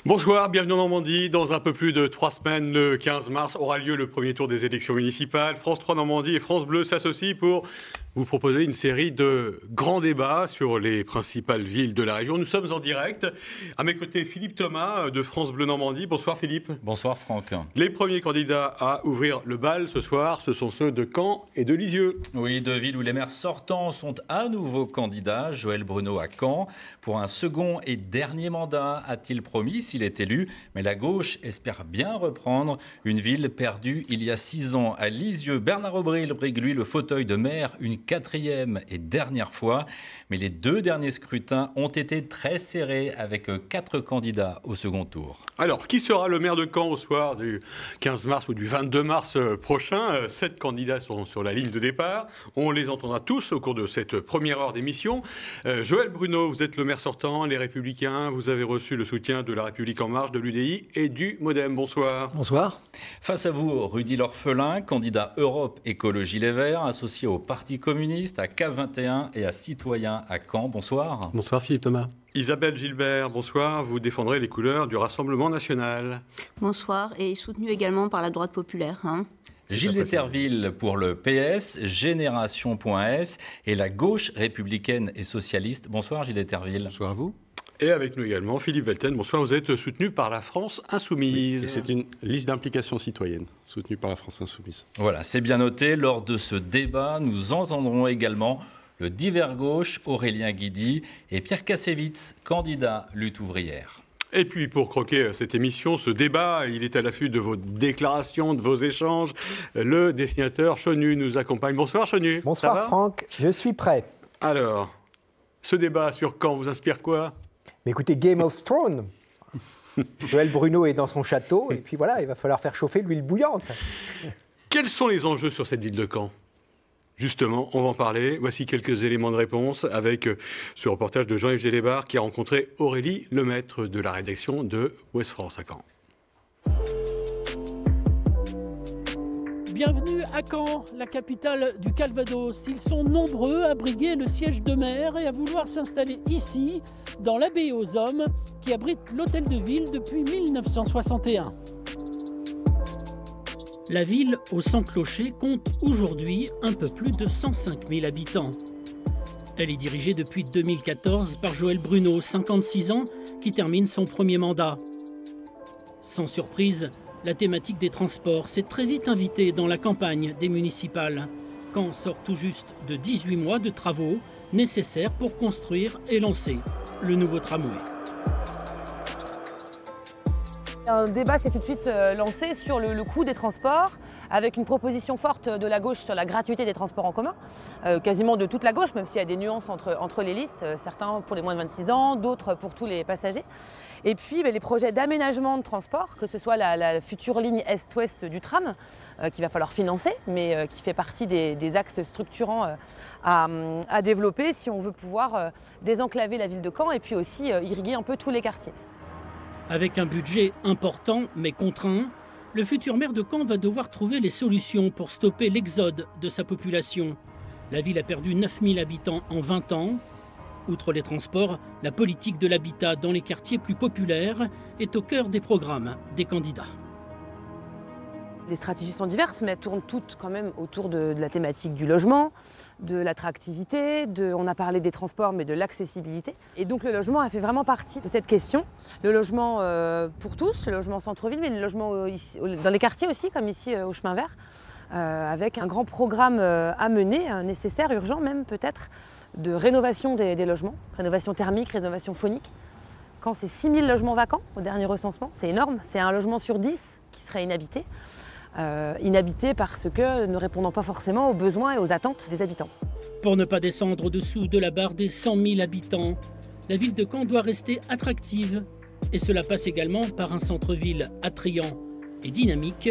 Bonsoir, bienvenue en Normandie. Dans un peu plus de 3 semaines, le 15 mars, aura lieu le premier tour des élections municipales. France 3 Normandie et France Bleu s'associent pour vous proposer une série de grands débats sur les principales villes de la région. Nous sommes en direct. À mes côtés, Philippe Thomas de France Bleu Normandie. Bonsoir Philippe. Bonsoir Franck. Les premiers candidats à ouvrir le bal ce soir, ce sont ceux de Caen et de Lisieux. Oui, deux villes où les maires sortants sont à nouveau candidats. Joël Bruno à Caen pour un second et dernier mandat, a-t-il promis s'il est élu. Mais la gauche espère bien reprendre une ville perdue il y a 6 ans. À Lisieux, Bernard Aubry brigue lui le fauteuil de maire une 4e et dernière fois. Mais les 2 derniers scrutins ont été très serrés avec 4 candidats au second tour. Alors, qui sera le maire de Caen au soir du 15 mars ou du 22 mars prochain? 7 candidats sont sur la ligne de départ. On les entendra tous au cours de cette première heure d'émission. Joël Bruno, vous êtes le maire sortant, les Républicains. Vous avez reçu le soutien de La République En Marche, de l'UDI et du MoDem. Bonsoir. Bonsoir. Face à vous, Rudy L'Orphelin, candidat Europe Écologie Les Verts, associé au Parti communiste, à K21 et à Citoyens à Caen. Bonsoir. Bonsoir Philippe Thomas. Isabelle Gilbert, bonsoir. Vous défendrez les couleurs du Rassemblement national. Bonsoir, et soutenu également par la droite populaire. Gilles Deterville pour le PS, Génération.s et la gauche républicaine et socialiste. Bonsoir Gilles Deterville. Bonsoir à vous. Et avec nous également Philippe Velten. Bonsoir, vous êtes soutenu par la France Insoumise. Et c'est une liste d'implication citoyenne soutenue par la France Insoumise. Voilà, c'est bien noté. Lors de ce débat, nous entendrons également le divers gauche Aurélien Guidy et Pierre Kassevitz, candidat lutte ouvrière. Et puis pour croquer cette émission, ce débat, il est à l'affût de vos déclarations, de vos échanges. Le dessinateur Chonu nous accompagne. Bonsoir Chonu. Bonsoir Franck, je suis prêt. Alors, ce débat sur Caen vous inspire quoi? Mais écoutez, Game of Thrones. Joël Bruno est dans son château et puis voilà, il va falloir faire chauffer l'huile bouillante. Quels sont les enjeux sur cette ville de Caen? Justement, on va en parler. Voici quelques éléments de réponse avec ce reportage de Jean-Yves Gélébar qui a rencontré Aurélie Lemaître de la rédaction de Ouest France à Caen. Bienvenue à Caen, la capitale du Calvados. Ils sont nombreux à briguer le siège de maire et à vouloir s'installer ici, dans l'abbaye aux Hommes, qui abrite l'hôtel de ville depuis 1961. La ville aux 100 clochers compte aujourd'hui un peu plus de 105 000 habitants. Elle est dirigée depuis 2014 par Joël Bruno, 56 ans, qui termine son premier mandat. Sans surprise, la thématique des transports s'est très vite invitée dans la campagne des municipales. Caen sort tout juste de 18 mois de travaux nécessaires pour construire et lancer le nouveau tramway. Un débat s'est tout de suite lancé sur le coût des transports, avec une proposition forte de la gauche sur la gratuité des transports en commun, quasiment de toute la gauche, même s'il y a des nuances entre les listes, certains pour les moins de 26 ans, d'autres pour tous les passagers. Et puis les projets d'aménagement de transport, que ce soit la future ligne Est-Ouest du tram, qu'il va falloir financer, mais qui fait partie des axes structurants à développer si on veut pouvoir désenclaver la ville de Caen et puis aussi irriguer un peu tous les quartiers. Avec un budget important mais contraint, le futur maire de Caen va devoir trouver les solutions pour stopper l'exode de sa population. La ville a perdu 9000 habitants en 20 ans. Outre les transports, la politique de l'habitat dans les quartiers plus populaires est au cœur des programmes des candidats. Les stratégies sont diverses, mais elles tournent toutes quand même autour de la thématique du logement, de l'attractivité, on a parlé des transports, mais de l'accessibilité. Et donc le logement a fait vraiment partie de cette question. Le logement pour tous, le logement centre-ville, mais le logement dans les quartiers aussi, comme ici au Chemin Vert, avec un grand programme à mener, nécessaire, urgent même peut-être, de rénovation des logements, rénovation thermique, rénovation phonique. Quand c'est 6000 logements vacants au dernier recensement, c'est énorme, c'est un logement sur 10 qui serait inhabité. Inhabité parce que ne répondant pas forcément aux besoins et aux attentes des habitants. Pour ne pas descendre au-dessous de la barre des 100 000 habitants, la ville de Caen doit rester attractive. Et cela passe également par un centre-ville attrayant et dynamique.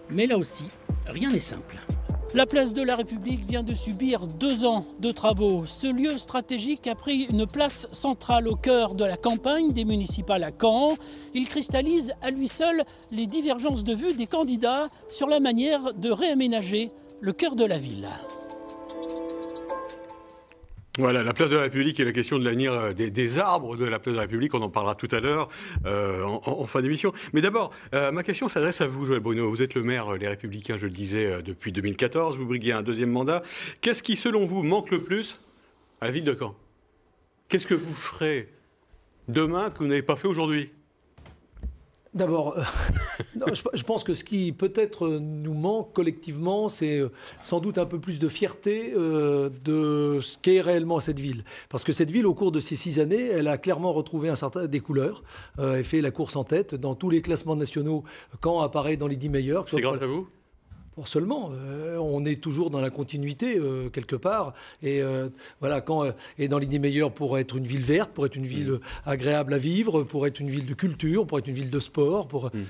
Mais là aussi, rien n'est simple. La place de la République vient de subir 2 ans de travaux. Ce lieu stratégique a pris une place centrale au cœur de la campagne des municipales à Caen. Il cristallise à lui seul les divergences de vues des candidats sur la manière de réaménager le cœur de la ville. Voilà, la place de la République et la question de l'avenir des arbres de la place de la République, on en parlera tout à l'heure en fin d'émission. Mais d'abord, ma question s'adresse à vous, Joël Bruno. Vous êtes le maire Les Républicains, je le disais, depuis 2014. Vous briguez un 2e mandat. Qu'est-ce qui, selon vous, manque le plus à la ville de Caen? Qu'est-ce que vous ferez demain que vous n'avez pas fait aujourd'hui? D'abord, je pense que ce qui peut-être nous manque collectivement, c'est sans doute un peu plus de fierté de ce qu'est réellement cette ville. Parce que cette ville, au cours de ces 6 années, elle a clairement retrouvé des couleurs. Elle fait la course en tête. Dans tous les classements nationaux, Caen apparaît dans les 10 meilleurs. C'est grâce à vous? Pour seulement, on est toujours dans la continuité quelque part, et voilà, Caen est dans l'idée meilleure pour être une ville verte, pour être une ville agréable à vivre, pour être une ville de culture, pour être une ville de sport,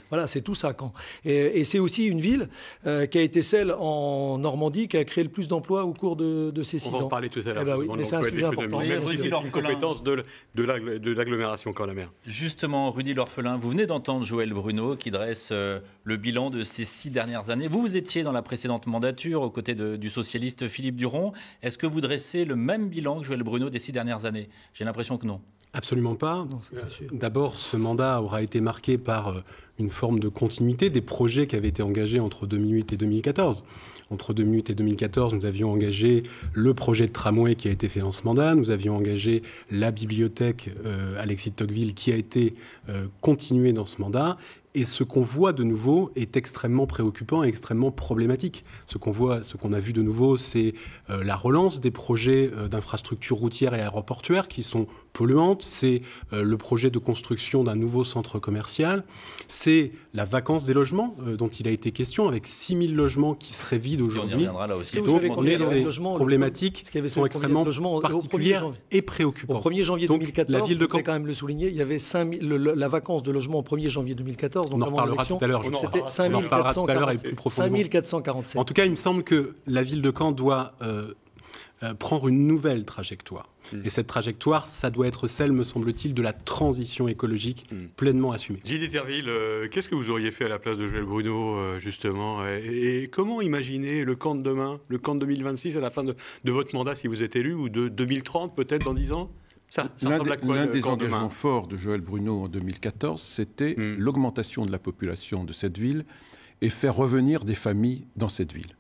voilà, c'est tout ça Caen. Et c'est aussi une ville qui a été celle en Normandie qui a créé le plus d'emplois au cours de ces 6 ans. On va en parler tout à l'heure. Eh ben oui, mais c'est un sujet important. C'est une compétence de l'agglomération Caen la mer. Justement, Rudy L'Orphelin, vous venez d'entendre Joël Bruno qui dresse le bilan de ces 6 dernières années. Vous étiez dans la précédente mandature aux côtés du socialiste Philippe Duron. Est-ce que vous dressez le même bilan que Joël Bruno des 6 dernières années? J'ai l'impression que non. Absolument pas. D'abord, ce mandat aura été marqué par une forme de continuité des projets qui avaient été engagés entre 2008 et 2014. Entre 2008 et 2014, nous avions engagé le projet de tramway qui a été fait en ce mandat. Nous avions engagé la bibliothèque Alexis de Tocqueville qui a été continuée dans ce mandat. Et ce qu'on voit de nouveau est extrêmement préoccupant et extrêmement problématique. Ce qu'on a vu de nouveau, c'est la relance des projets d'infrastructures routières et aéroportuaires qui sont polluantes. C'est le projet de construction d'un nouveau centre commercial. C'est la vacance des logements dont il a été question, avec 6 000 logements qui seraient vides aujourd'hui. Donc on est dans des problématiques qui sont extrêmement particulières et préoccupantes. Au 1er janvier 2014, la ville de Caen, quand même le souligner, il y avait la vacance de logements au 1er janvier 2014. On en reparlera tout à l'heure. C'était 5 447. En tout cas, il me semble que la ville de Caen doit prendre une nouvelle trajectoire. Et cette trajectoire, ça doit être celle, me semble-t-il, de la transition écologique pleinement assumée. Gilles Eterville, qu'est-ce que vous auriez fait à la place de Joël Bruno, justement, et comment imaginer le Caen de demain, le Caen de 2026, à la fin de votre mandat, si vous êtes élu, ou de 2030, peut-être, dans 10 ans? L'un des engagements forts de Joël Bruno en 2014, c'était l'augmentation de la population de cette ville et faire revenir des familles dans cette ville.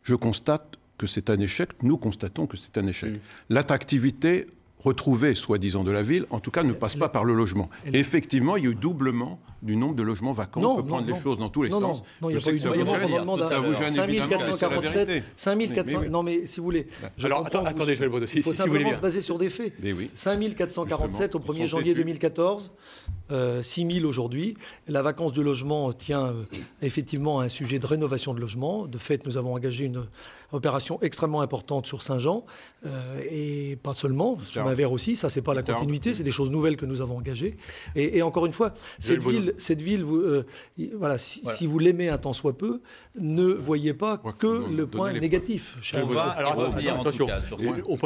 Je constate que c'est un échec, nous constatons que c'est un échec. L'attractivité retrouvée, soi-disant, de la ville, en tout cas, ne passe pas par le logement. Et effectivement, il y a eu doublement du nombre de logements vacants. On peut prendre les choses dans tous les sens. Non, il n'y a pas eu de doublement pendant le mandat. 5447, non mais si vous voulez... Alors, attendez, Joël Bruno, il faut simplement se baser sur des faits. 5447 au 1er janvier 2014, 6 000 aujourd'hui. La vacance de logement tient effectivement à un sujet de rénovation de logement. De fait, nous avons engagé une opération extrêmement importante sur Saint-Jean, et pas seulement, sur Mavère aussi, ça c'est pas la continuité, c'est des choses nouvelles que nous avons engagées. Et encore une fois, cette ville voilà, si vous l'aimez un tant soit peu, ne voyez pas que le point négatif. Attention, on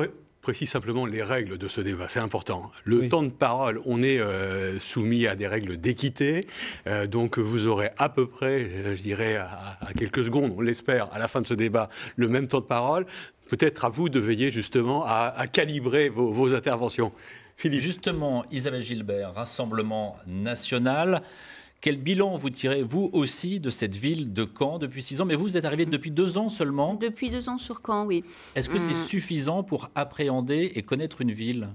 précise simplement les règles de ce débat, c'est important. Le temps de parole, on est soumis à des règles d'équité, donc vous aurez à peu près, je dirais à quelques secondes, on l'espère, à la fin de ce débat, le même temps de parole. Peut-être à vous de veiller justement à calibrer vos interventions. Philippe. Justement, Isabelle Gilbert, Rassemblement national. Quel bilan vous tirez, vous aussi, de cette ville de Caen depuis 6 ans? Mais vous êtes arrivé depuis 2 ans seulement. Depuis 2 ans sur Caen, oui. Est-ce que c'est suffisant pour appréhender et connaître une ville?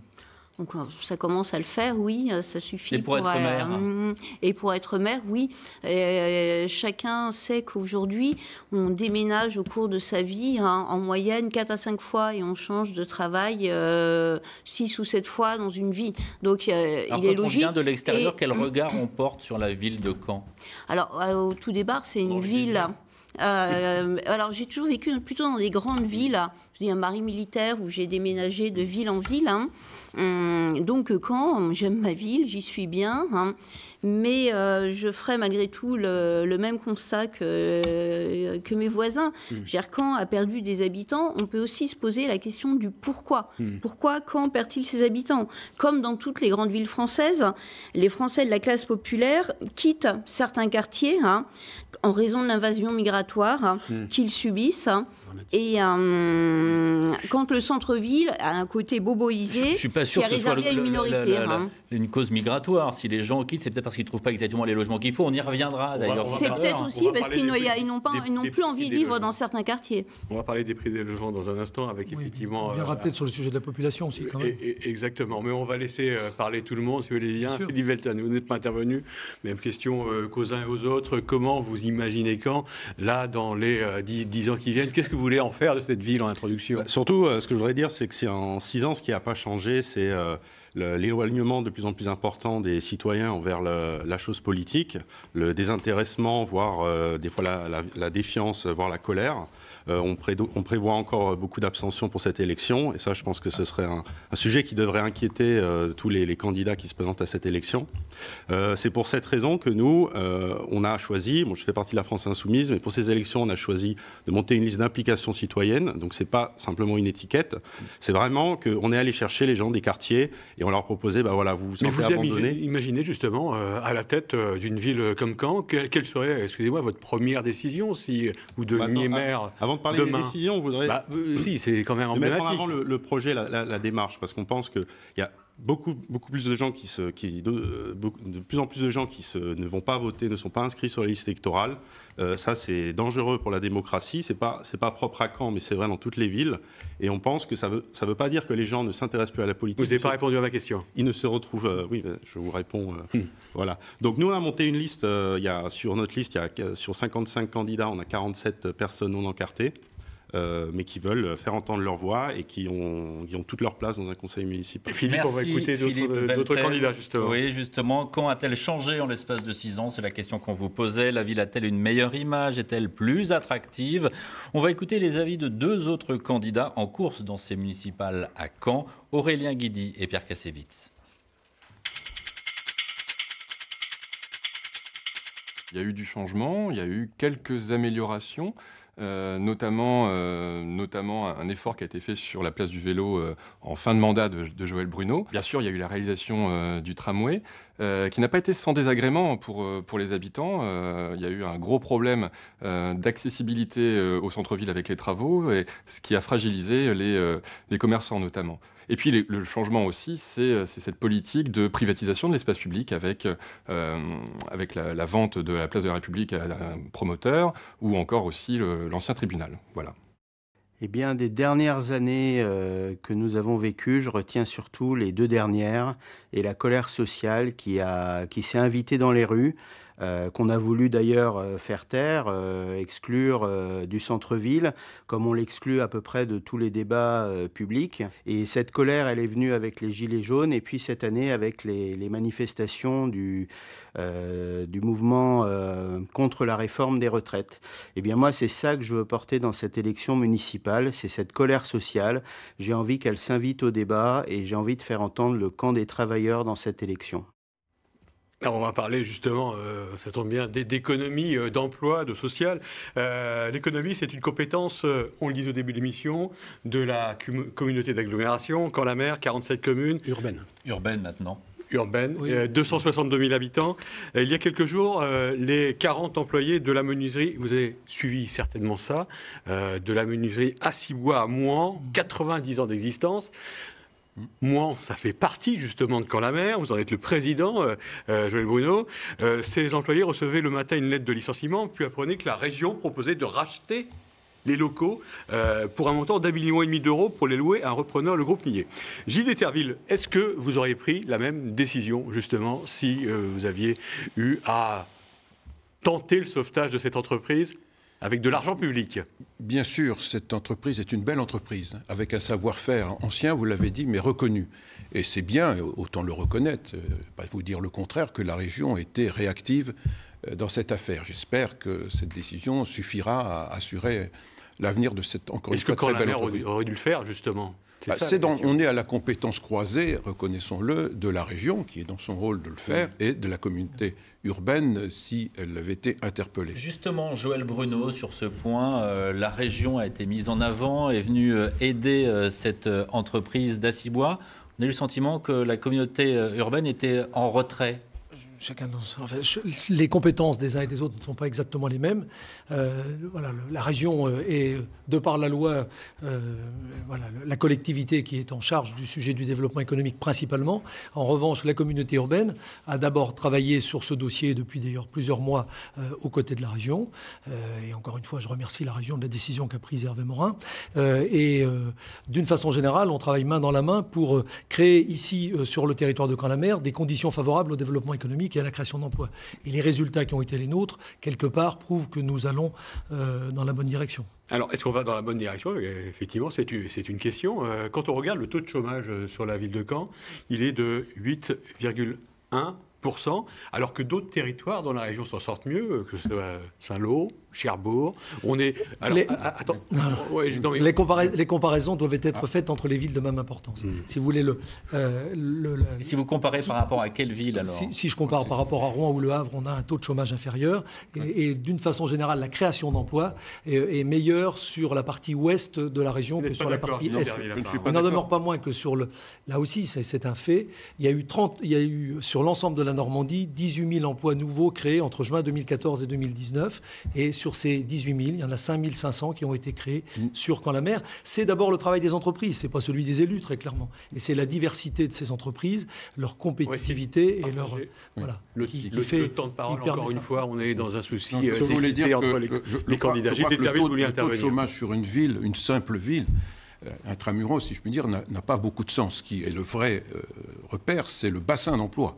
Donc ça commence à le faire, oui, ça suffit. Et pour être maire Et pour être maire, oui. Chacun sait qu'aujourd'hui, on déménage au cours de sa vie, en moyenne 4 à 5 fois, et on change de travail 6 ou 7 fois dans une vie. Donc il est logique. Quand on vient de l'extérieur, quel regard on porte sur la ville de Caen? Alors, au tout départ, c'est une ville... alors, j'ai toujours vécu plutôt dans des grandes villes je dis un mari militaire où j'ai déménagé de ville en ville. Hein. Donc Caen, j'aime ma ville, j'y suis bien. Hein. Mais je ferai malgré tout le même constat que mes voisins. Caen a perdu des habitants. On peut aussi se poser la question du pourquoi. Pourquoi Caen perd-il ses habitants? Comme dans toutes les grandes villes françaises, les Français de la classe populaire quittent certains quartiers en raison de l'invasion migratoire qu'ils subissent. Et quand le centre-ville a un côté boboisé, je ne suis pas sûr qui est que ce soit réservé à une minorité. Une cause migratoire. Si les gens quittent, c'est peut-être parce qu'ils ne trouvent pas exactement les logements qu'il faut. On y reviendra d'ailleurs. C'est peut-être aussi parce qu'ils n'ont plus envie de vivre dans certains quartiers. On va parler des prix des logements dans un instant avec effectivement... On reviendra peut-être sur le sujet de la population aussi quand même. Exactement, mais on va laisser parler tout le monde, si vous voulez bien. Philippe Velten, vous n'êtes pas intervenu. Même question qu'aux uns et aux autres. Comment vous imaginez Caen, là, dans les 10 ans qui viennent? Qu'est-ce que vous voulez en faire de cette ville en introduction? Surtout, ce que je voudrais dire, c'est que c'est en 6 ans, ce qui n'a pas changé, c'est l'éloignement de plus en plus important des citoyens envers la chose politique, le désintéressement, voire des fois la défiance, voire la colère. On prévoit encore beaucoup d'abstention pour cette élection, et ça, je pense que ce serait un sujet qui devrait inquiéter tous les candidats qui se présentent à cette élection. C'est pour cette raison que nous, on a choisi, je fais partie de la France Insoumise, mais pour ces élections, on a choisi de monter une liste d'implication citoyenne, donc c'est pas simplement une étiquette, c'est vraiment qu'on est allé chercher les gens des quartiers, et on leur proposait, vous vous sentez abandonné. Imaginez justement, à la tête d'une ville comme Caen, quelle serait, excusez-moi, votre première décision si vous deveniez maire? Avant de parler des décisions, on voudrait... si, c'est quand même emblématique. Mettre en avant le projet, la démarche, parce qu'on pense qu'il y a beaucoup plus de gens de plus en plus de gens qui ne vont pas voter, ne sont pas inscrits sur les listes électorales. Ça, c'est dangereux pour la démocratie. C'est pas propre à Caen, mais c'est vrai dans toutes les villes. Et on pense que ça veut pas dire que les gens ne s'intéressent plus à la politique. Vous n'avez pas répondu à ma question. Ils ne se retrouvent... oui, je vous réponds. Voilà. Donc nous, on a monté une liste. Sur notre liste, sur 55 candidats, on a 47 personnes non encartées. Mais qui veulent faire entendre leur voix et qui ont toute leur place dans un conseil municipal. Et Philippe, on va écouter d'autres candidats, justement. Oui, justement. Quand a-t-elle changé en l'espace de 6 ans? C'est la question qu'on vous posait. La ville a-t-elle une meilleure image? Est-elle plus attractive? On va écouter les avis de 2 autres candidats en course dans ces municipales à Caen, Aurélien Guidy et Pierre Kassovitz. Il y a eu du changement, il y a eu quelques améliorations. Notamment un effort qui a été fait sur la place du vélo en fin de mandat de Joël Bruno. Bien sûr, il y a eu la réalisation du tramway, qui n'a pas été sans désagrément pour les habitants. Il y a eu un gros problème d'accessibilité au centre-ville avec les travaux, ce qui a fragilisé les commerçants notamment. Et puis le changement aussi, c'est cette politique de privatisation de l'espace public avec la vente de la place de la République à un promoteur, ou encore aussi l'ancien tribunal. Voilà. Eh bien, des dernières années que nous avons vécues, je retiens surtout les 2 dernières, et la colère sociale qui s'est invitée dans les rues, qu'on a voulu d'ailleurs faire taire, exclure du centre-ville, comme on l'exclut à peu près de tous les débats publics. Et cette colère, elle est venue avec les Gilets jaunes, et puis cette année avec les manifestations du mouvement contre la réforme des retraites. Eh bien moi, c'est ça que je veux porter dans cette élection municipale, c'est cette colère sociale. J'ai envie qu'elle s'invite au débat, et j'ai envie de faire entendre le camp des travailleurs dans cette élection. Alors on va parler justement, ça tombe bien, d'économie, d'emploi, de social. L'économie, c'est une compétence, on le dit au début de l'émission, de la communauté d'agglomération. Caen la Mer, 47 communes. Urbaine maintenant. Urbaine, oui. 262 000 habitants. Il y a quelques jours, les 40 employés de la menuiserie, vous avez suivi certainement ça, de la menuiserie Assibois à Mouan, 90 ans d'existence. Mouan, ça fait partie justement de Caen la Mer. Vous en êtes le président, Joël Bruno. Ces employés recevaient le matin une lettre de licenciement, puis apprenaient que la région proposait de racheter les locaux pour un montant d'1,5 million d'euros pour les louer à un repreneur, le groupe Millet. Gilles d'Eterville, est-ce que vous auriez pris la même décision justement si vous aviez eu à tenter le sauvetage de cette entreprise avec de l'argent public? Bien sûr, cette entreprise est une belle entreprise, avec un savoir-faire ancien, vous l'avez dit, mais reconnu. Et c'est bien, autant le reconnaître, pas vous dire le contraire, que la région était réactive dans cette affaire. J'espère que cette décision suffira à assurer l'avenir de cette, encore une fois, très belle entreprise. Est-ce que Caen-la-Mer aurait dû le faire, justement? On est à la compétence croisée, reconnaissons-le, de la région, qui est dans son rôle de le faire, et de la communauté urbaine, si elle avait été interpellée. Justement, Joël Bruno, sur ce point, la région a été mise en avant, est venue aider cette entreprise d'Acibois. On a eu le sentiment que la communauté urbaine était en retrait. Les compétences des uns et des autres ne sont pas exactement les mêmes. La région est, de par la loi, la collectivité qui est en charge du sujet du développement économique principalement. En revanche, la communauté urbaine a d'abord travaillé sur ce dossier depuis d'ailleurs plusieurs mois aux côtés de la région. Et encore une fois, je remercie la région de la décision qu'a prise Hervé Morin. D'une façon générale, on travaille main dans la main pour créer ici, sur le territoire de Caen-la-Mer, des conditions favorables au développement économique et à la création d'emplois. Et les résultats qui ont été les nôtres, quelque part, prouvent que nous allons dans la bonne direction. Alors, est-ce qu'on va dans la bonne direction? Effectivement, c'est une question. Quand on regarde le taux de chômage sur la ville de Caen, il est de 8,1%, alors que d'autres territoires dans la région s'en sortent mieux, que ce soit Saint-Lô, Cherbourg. On est. Alors, attends. Les comparaisons doivent être faites entre les villes de même importance. Si vous voulez si vous comparez par rapport à quelle ville alors? Si je compare par rapport à Rouen ou Le Havre, on a un taux de chômage inférieur. Et d'une façon générale, la création d'emplois est meilleure sur la partie ouest de la région que sur la partie est. Il n'en demeure pas moins que sur le. Là aussi, c'est un fait. Il y a eu sur l'ensemble de la Normandie 18 000 emplois nouveaux créés entre juin 2014 et 2019. Et sur ces 18 000, il y en a 5 500 qui ont été créés sur Caen-la-Mer. C'est d'abord le travail des entreprises, c'est pas celui des élus, très clairement. Et c'est la diversité de ces entreprises, leur compétitivité et leur... Voilà. Le temps de parole, encore une fois, on est dans un souci d'équité entre les candidats. Le taux de chômage sur une ville, une simple ville, intramuros, si je puis dire, n'a pas beaucoup de sens. Ce qui est le vrai repère, c'est le bassin d'emploi.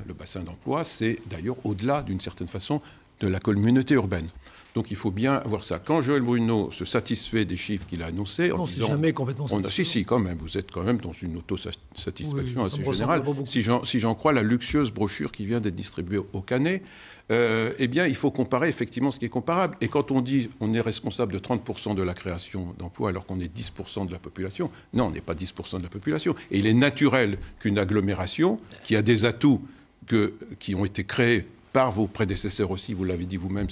Le bassin d'emploi, c'est d'ailleurs au-delà, d'une certaine façon, de la communauté urbaine. Donc il faut bien voir ça. Quand Joël Bruno se satisfait des chiffres qu'il a annoncés... Non, c'est jamais complètement satisfait. Si, quand même. Vous êtes quand même dans une autosatisfaction assez générale. Si j'en crois la luxueuse brochure qui vient d'être distribuée au Canet, eh bien, il faut comparer effectivement ce qui est comparable. Et quand on dit on est responsable de 30% de la création d'emplois alors qu'on est 10% de la population, non, on n'est pas 10% de la population. Et il est naturel qu'une agglomération qui a des atouts qui ont été créés par vos prédécesseurs aussi, vous l'avez dit vous-même,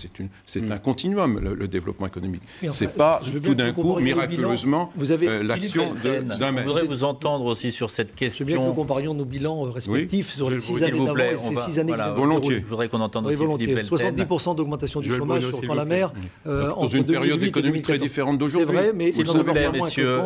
c'est un continuum, le développement économique. C'est pas tout d'un coup, miraculeusement, l'action d'un maire. Je voudrais vous entendre aussi sur cette question. Je veux bien que nous comparions nos bilans respectifs sur les 6 années d'avant et ces 6 années qui viennent. Volontiers. Je voudrais qu'on entende aussi Philippe Pelten. 70% d'augmentation du chômage sur Caen-la-Mer. Dans une période économique très différente d'aujourd'hui. C'est vrai, mais s'il vous plaît, messieurs,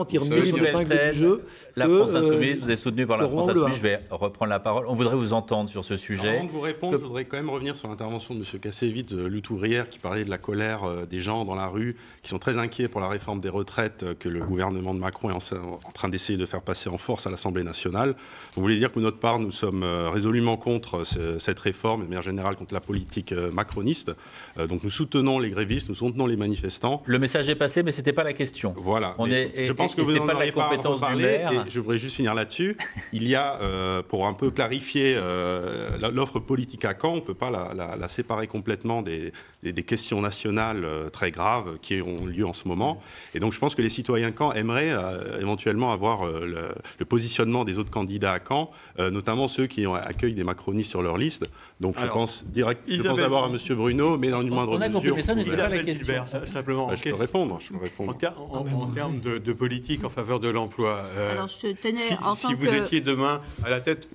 la France Insoumise, vous êtes soutenu par la France Insoumise, je vais reprendre la parole. On voudrait vous entendre sur ce sujet. Avant de vous répondre, je voudrais quand même revenir sur l'intervention de M. Kassevitz, lutte ouvrière, qui parlait de la colère des gens dans la rue, qui sont très inquiets pour la réforme des retraites que le gouvernement de Macron est en train d'essayer de faire passer en force à l'Assemblée nationale. Vous voulez dire que de notre part, nous sommes résolument contre cette réforme, et de manière générale contre la politique macroniste. Donc nous soutenons les grévistes, nous soutenons les manifestants. Le message est passé, mais ce n'était pas la question. Voilà. Je pense que vous n'en avez pas la compétence du maire. Et je voudrais juste finir là-dessus. Il y a, pour un peu clarifier l'offre politique à Caen, on ne peut pas la séparer complètement des questions nationales très graves qui ont lieu en ce moment. Et donc je pense que les citoyens de Caen aimeraient éventuellement avoir le positionnement des autres candidats à Caen, notamment ceux qui accueillent des macronistes sur leur liste. Donc je pense d'abord à M. Bruno, mais dans une moindre mesure... On a compris ça, mais c'est pas la question. Gilbert, simplement, je peux répondre. En termes de politique en faveur de l'emploi, si vous que... étiez demain à la tête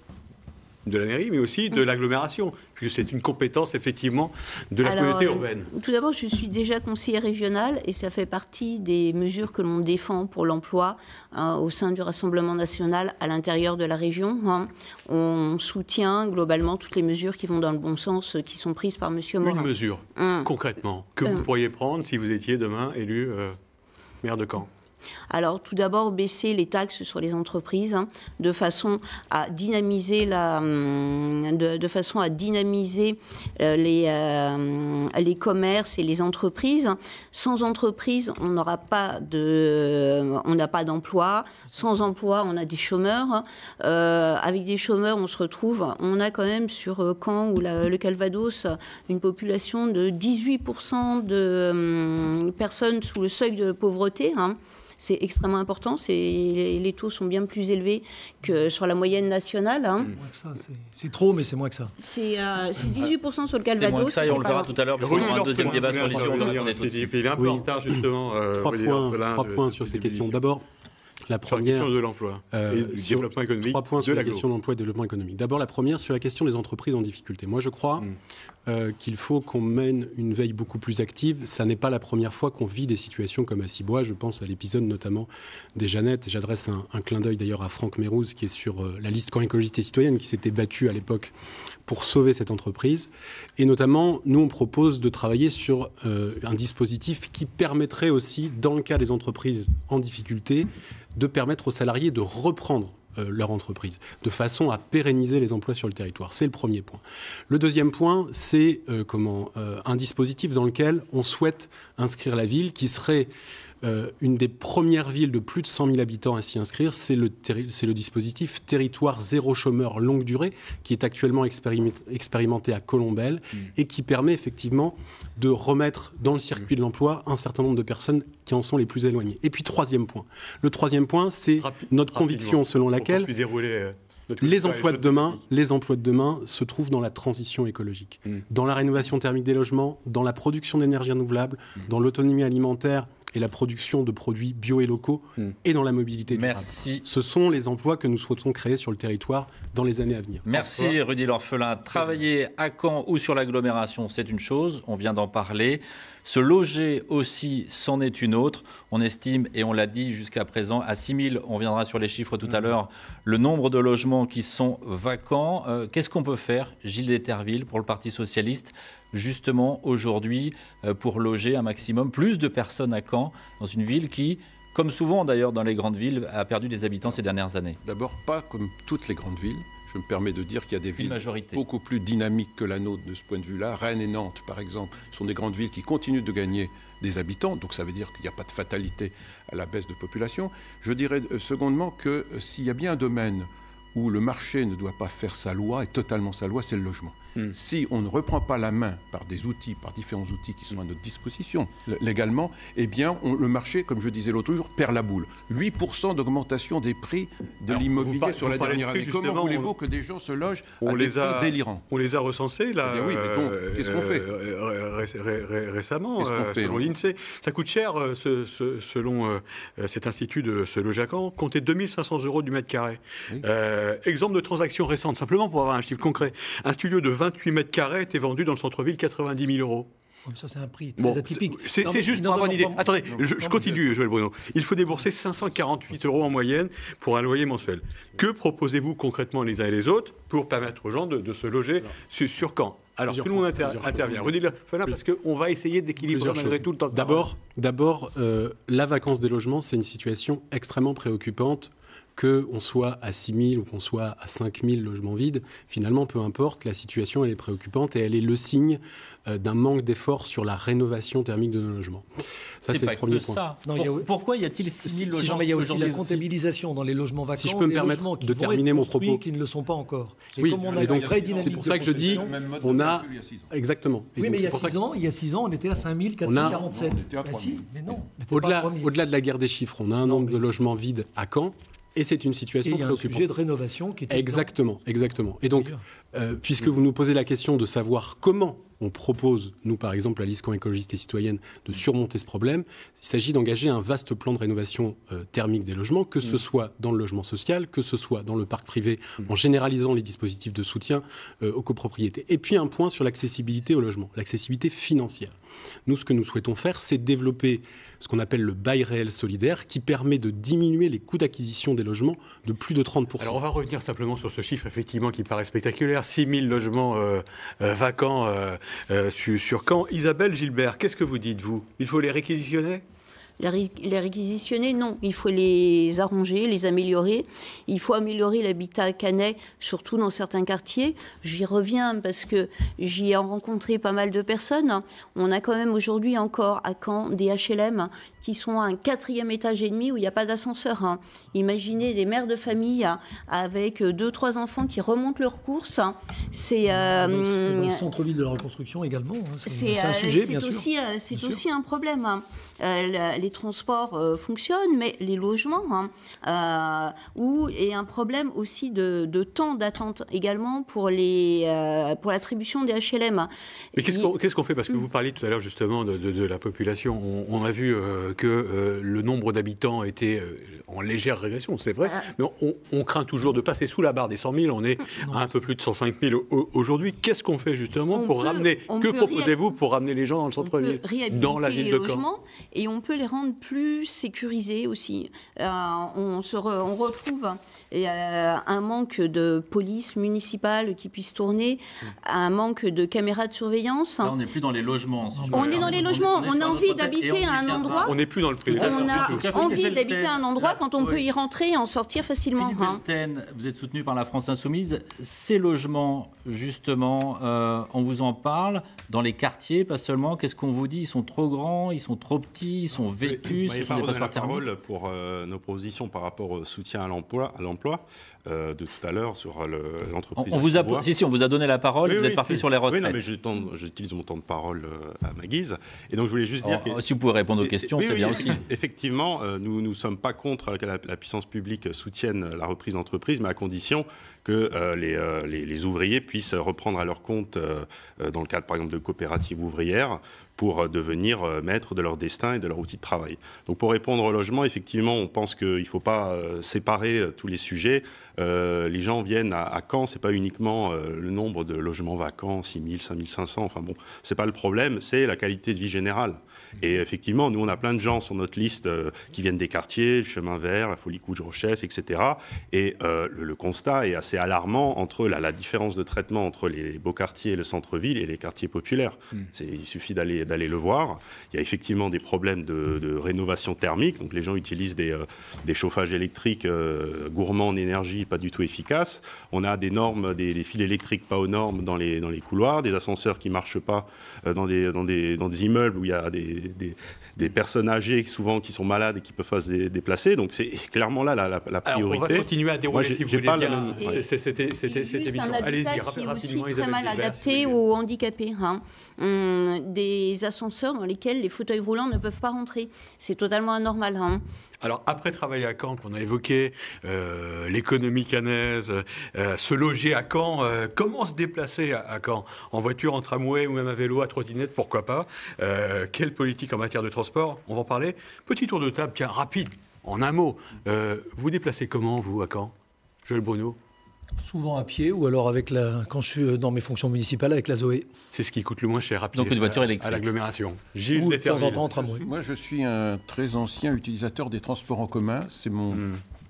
de la mairie, mais aussi de l'agglomération, puisque c'est une compétence, effectivement, de la communauté urbaine. Tout d'abord, je suis déjà conseillère régionale et ça fait partie des mesures que l'on défend pour l'emploi au sein du Rassemblement national à l'intérieur de la région. On soutient globalement toutes les mesures qui vont dans le bon sens, qui sont prises par M. Morin. Une mesure, concrètement, que vous pourriez prendre si vous étiez demain élu maire de Caen. Alors, tout d'abord, baisser les taxes sur les entreprises de façon à dynamiser les commerces et les entreprises. Sans entreprise, on n'a pas d'emploi. Sans emploi, on a des chômeurs. Avec des chômeurs, on a quand même sur Caen ou le Calvados une population de 18% de personnes sous le seuil de pauvreté. C'est extrêmement important. Les taux sont bien plus élevés que sur la moyenne nationale. Moins que ça, c'est trop, mais c'est moins que ça. C'est 18% sur le Calvados. C'est moins que ça, et on le verra tout à l'heure, pour un deuxième débat sur l'issue. On verra qu'on est tout de suite. Il est un peu en retard, justement. Trois points sur ces questions. D'abord, la première, sur la question de l'emploi et du développement économique. 3 points sur la question de l'emploi et du développement économique. D'abord, la première sur la question des entreprises en difficulté. Moi, je crois qu'il faut qu'on mène une veille beaucoup plus active. Ça n'est pas la première fois qu'on vit des situations comme à Cibois. Je pense à l'épisode notamment des Jeannettes. Et j'adresse un clin d'œil d'ailleurs à Franck Mérouz, qui est sur la liste Camp écologiste et citoyenne, qui s'était battu à l'époque pour sauver cette entreprise. Et notamment, nous, on propose de travailler sur un dispositif qui permettrait aussi, dans le cas des entreprises en difficulté, de permettre aux salariés de reprendre leur entreprise, de façon à pérenniser les emplois sur le territoire. C'est le premier point. Le deuxième point, c'est un dispositif dans lequel on souhaite inscrire la ville, qui serait une des premières villes de plus de 100 000 habitants à s'y inscrire. C'est le dispositif Territoire zéro chômeur longue durée, qui est actuellement expérimenté à Colombelles et qui permet effectivement de remettre dans le circuit de l'emploi un certain nombre de personnes qui en sont les plus éloignées. Et puis, troisième point. Le troisième point, c'est notre conviction selon laquelle les emplois de demain se trouvent dans la transition écologique, dans la rénovation thermique des logements, dans la production d'énergie renouvelable, dans l'autonomie alimentaire et la production de produits bio et locaux, et dans la mobilité durable. Merci. Ce sont les emplois que nous souhaitons créer sur le territoire dans les années à venir. Merci Rudy L'Orphelin. Travailler à Caen ou sur l'agglomération, c'est une chose, on vient d'en parler. Se loger aussi, c'en est une autre. On estime, et on l'a dit jusqu'à présent, à 6 000, on viendra sur les chiffres tout à l'heure, le nombre de logements qui sont vacants. Qu'est-ce qu'on peut faire, Gilles d'Eterville, pour le Parti Socialiste, justement aujourd'hui, pour loger un maximum, plus de personnes à Caen, dans une ville qui, comme souvent d'ailleurs dans les grandes villes, a perdu des habitants ces dernières années? D'abord, pas comme toutes les grandes villes. Je me permets de dire qu'il y a des villes beaucoup plus dynamiques que la nôtre de ce point de vue-là. Rennes et Nantes, par exemple, sont des grandes villes qui continuent de gagner des habitants. Donc ça veut dire qu'il n'y a pas de fatalité à la baisse de population. Je dirais secondement que s'il y a bien un domaine où le marché ne doit pas faire sa loi, et totalement sa loi, c'est le logement. Si on ne reprend pas la main par des outils, par différents outils qui sont à notre disposition légalement, eh bien, le marché, comme je disais l'autre jour, perd la boule. 8% d'augmentation des prix de l'immobilier sur la dernière année. Comment voulez-vous que des gens se logent à des prix délirants? On les a recensés, là. Eh bien oui, mais bon, qu'est-ce qu'on fait récemment, selon l'INSEE. Ça coûte cher, selon cet institut de se loger à Caen, compter 2500 € du mètre carré. Oui. Exemple de transaction récente, simplement pour avoir un chiffre concret. Un studio de 28 mètres carrés était vendu dans le centre-ville 90 000 €. Ça, c'est un prix très atypique. C'est juste pour avoir une idée. Attendez, je continue, Joël Bruno. Il faut débourser 548 € en moyenne pour un loyer mensuel. Que proposez-vous concrètement les uns et les autres pour permettre aux gens de se loger sur Caen? Alors, tout le monde intervient. Rudy L'Orphelin, parce qu'on va essayer d'équilibrer malgré tout le temps de parole. D'abord, la vacance des logements, c'est une situation extrêmement préoccupante. Qu'on soit à 6 000 ou qu'on soit à 5 000 logements vides, finalement, peu importe, la situation, elle est préoccupante et elle est le signe d'un manque d'effort sur la rénovation thermique de nos logements. Ça, c'est le premier point. Pourquoi y a-t-il 6 000 logements? Il y a aussi la comptabilisation dans les logements vacants. Si je peux me permettre de terminer mon propos. Qui ne le sont pas encore. Et oui, comme on a donc, c'est pour ça que je dis, on a... Exactement. Oui, mais il y a 6 ans, on était à 5 447. Mais non. Au-delà de la guerre des chiffres, on a un nombre de logements vides à Caen. Et c'est une situation préoccupante. Et il y a un sujet de rénovation qui est... Exactement. Et donc, puisque vous nous posez la question de savoir comment on propose, nous par exemple, la liste Camp écologiste et citoyenne, de surmonter ce problème, il s'agit d'engager un vaste plan de rénovation thermique des logements, que ce soit dans le logement social, que ce soit dans le parc privé, en généralisant les dispositifs de soutien aux copropriétés. Et puis un point sur l'accessibilité au logement, l'accessibilité financière. Nous, ce que nous souhaitons faire, c'est développer ce qu'on appelle le bail réel solidaire, qui permet de diminuer les coûts d'acquisition des logements de plus de 30%. Alors on va revenir simplement sur ce chiffre, effectivement, qui paraît spectaculaire. 6 000 logements vacants sur Caen. Isabelle Gilbert, qu'est-ce que vous dites, vous? Il faut les réquisitionner? Les réquisitionner, non. Il faut les arranger, les améliorer. Il faut améliorer l'habitat canet, surtout dans certains quartiers. J'y reviens parce que j'y ai rencontré pas mal de personnes. On a quand même aujourd'hui encore à Caen des HLM qui sont à un 4e étage et demi où il n'y a pas d'ascenseur. Imaginez des mères de famille avec 2-3 enfants qui remontent leurs courses. C'est dans le centre-ville de la reconstruction également. C'est un sujet, bien sûr. C'est aussi un problème. Les transports fonctionnent, mais les logements, et un problème aussi de temps d'attente également pour l'attribution des HLM. Mais qu'est-ce qu'on fait? Parce que vous parliez tout à l'heure justement de la population. On a vu que le nombre d'habitants était en légère régression, c'est vrai, mais on craint toujours de passer sous la barre des 100 000. On est à un peu plus de 105 000 aujourd'hui. Qu'est-ce qu'on fait justement pour ramener? Que proposez-vous pour ramener les gens dans le centre-ville, dans la ville de Caen? Et on peut les rendre plus sécurisés aussi. On retrouve un manque de police municipale qui puisse tourner, un manque de caméras de surveillance. Là, on n'est plus dans les logements. On est dans les logements. On a envie d'habiter à un endroit. On n'est plus dans le privé. On a envie d'habiter à un endroit quand on peut y rentrer et en sortir facilement. Vous êtes soutenu par la France Insoumise. Ces logements, justement, on vous en parle dans les quartiers, pas seulement. Qu'est-ce qu'on vous dit? Ils sont trop grands, ils sont trop petits, ils sont vétus, ce sont des passoires thermiques. Parole pour nos positions par rapport au soutien à l'emploi de tout à l'heure sur l'entreprise. On vous a donné la parole, vous êtes parti sur les retraites. Oui, non, mais j'utilise mon temps de parole à ma guise. Et donc je voulais juste dire si vous pouvez répondre aux questions, c'est bien aussi. Effectivement, nous ne sommes pas contre que la puissance publique soutienne la reprise d'entreprise, mais à condition que les ouvriers puissent reprendre à leur compte, dans le cadre par exemple de coopératives ouvrières, pour devenir maîtres de leur destin et de leur outil de travail. Donc pour répondre au logement, effectivement, on pense qu'il ne faut pas séparer tous les sujets. Les gens viennent à Caen, ce n'est pas uniquement le nombre de logements vacants, 6 000, 5 500, enfin bon, ce n'est pas le problème, c'est la qualité de vie générale. Et effectivement, nous, on a plein de gens sur notre liste qui viennent des quartiers, le Chemin Vert, la Folie Coudre-Chef, etc. Et le constat est assez alarmant entre la différence de traitement entre les beaux quartiers et le centre-ville et les quartiers populaires. Il suffit d'aller le voir. Il y a effectivement des problèmes de rénovation thermique. Donc les gens utilisent des chauffages électriques gourmands en énergie, pas du tout efficaces. On a des normes, des fils électriques pas aux normes dans les couloirs, des ascenseurs qui ne marchent pas dans des immeubles où il y a des personnes âgées souvent qui sont malades et qui peuvent pas se déplacer. Donc c'est clairement là la priorité. Alors on va continuer à dérouler si vous voulez bien cette émission. Allez-y, rapidement. Qui est aussi très mal adapté aux handicapés. Des ascenseurs dans lesquels les fauteuils roulants ne peuvent pas rentrer. C'est totalement anormal. Alors, après travailler à Caen, qu'on a évoqué, l'économie cannaise, se loger à Caen, comment se déplacer à Caen? En voiture, en tramway ou même à vélo, à trottinette, pourquoi pas? Quelle politique en matière de transport? On va en parler. Petit tour de table, tiens, rapide, en un mot. Vous vous déplacez comment, vous, à Caen? Joël Bruno? Souvent à pied ou alors quand je suis dans mes fonctions municipales avec la Zoé. C'est ce qui coûte le moins cher à pied. Donc une voiture électrique. À l'agglomération. Gilles, ou de temps en temps en tramway. Moi, je suis un très ancien utilisateur des transports en commun. C'est mon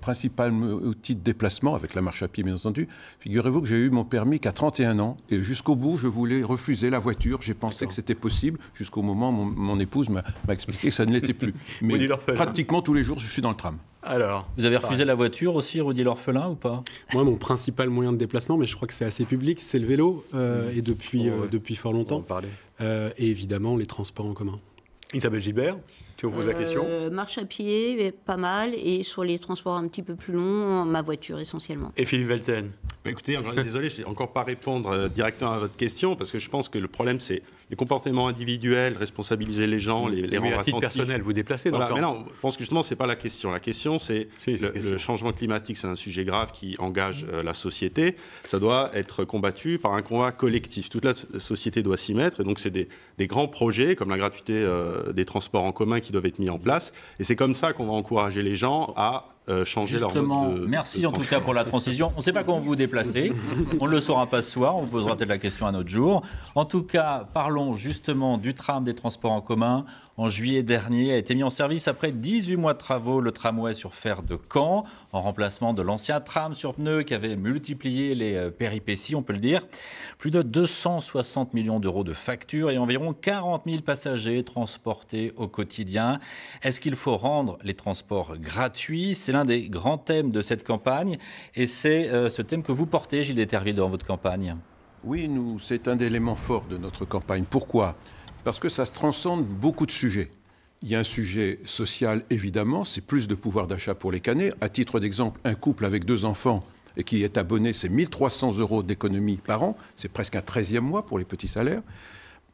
principal outil de déplacement, avec la marche à pied bien entendu. Figurez-vous que j'ai eu mon permis qu'à 31 ans et jusqu'au bout je voulais refuser la voiture. J'ai pensé que c'était possible jusqu'au moment où mon épouse m'a expliqué que ça ne l'était plus. Mais pratiquement tous les jours je suis dans le tram. Alors, vous avez refusé la voiture aussi, Rudy l'orphelin, ou pas? Moi, mon principal moyen de déplacement, mais je crois que c'est assez public, c'est le vélo, et depuis fort longtemps. Et évidemment, les transports en commun. Isabelle Gilbert, tu vous poses la question? Marche à pied, pas mal, et sur les transports un petit peu plus longs, ma voiture essentiellement. Et Philippe Velten? Écoutez, désolé, je ne vais encore pas répondre directement à votre question, parce que je pense que le problème, c'est les comportements individuels, responsabiliser les gens, les rendre attentifs. Personnel, vous déplacez dans le mais non, je pense que justement, ce n'est pas la question. La question, c'est le changement climatique, c'est un sujet grave qui engage la société. Ça doit être combattu par un combat collectif. Toute la société doit s'y mettre. Et donc, c'est des grands projets, comme la gratuité des transports en commun, qui doivent être mis en place. Et c'est comme ça qu'on va encourager les gens à changer leur Justement, mode de merci de en tout cas pour la transition. On ne sait pas comment vous vous déplacez. On ne le saura pas ce soir. On vous posera peut-être la question un autre jour. En tout cas, parlons justement du tram des transports en commun. En juillet dernier, a été mis en service après 18 mois de travaux le tramway sur fer de Caen, en remplacement de l'ancien tram sur pneus qui avait multiplié les péripéties, on peut le dire. Plus de 260 millions d'euros de factures et environ 40 000 passagers transportés au quotidien. Est-ce qu'il faut rendre les transports gratuits? C'est l'un des grands thèmes de cette campagne et c'est ce thème que vous portez, Gilles Deterville, dans votre campagne. Oui, c'est un élément fort de notre campagne. Pourquoi ? Parce que ça se transcende beaucoup de sujets. Il y a un sujet social, évidemment, c'est plus de pouvoir d'achat pour les Canets. À titre d'exemple, un couple avec 2 enfants et qui est abonné, c'est 1 300 € d'économie par an. C'est presque un 13e mois pour les petits salaires.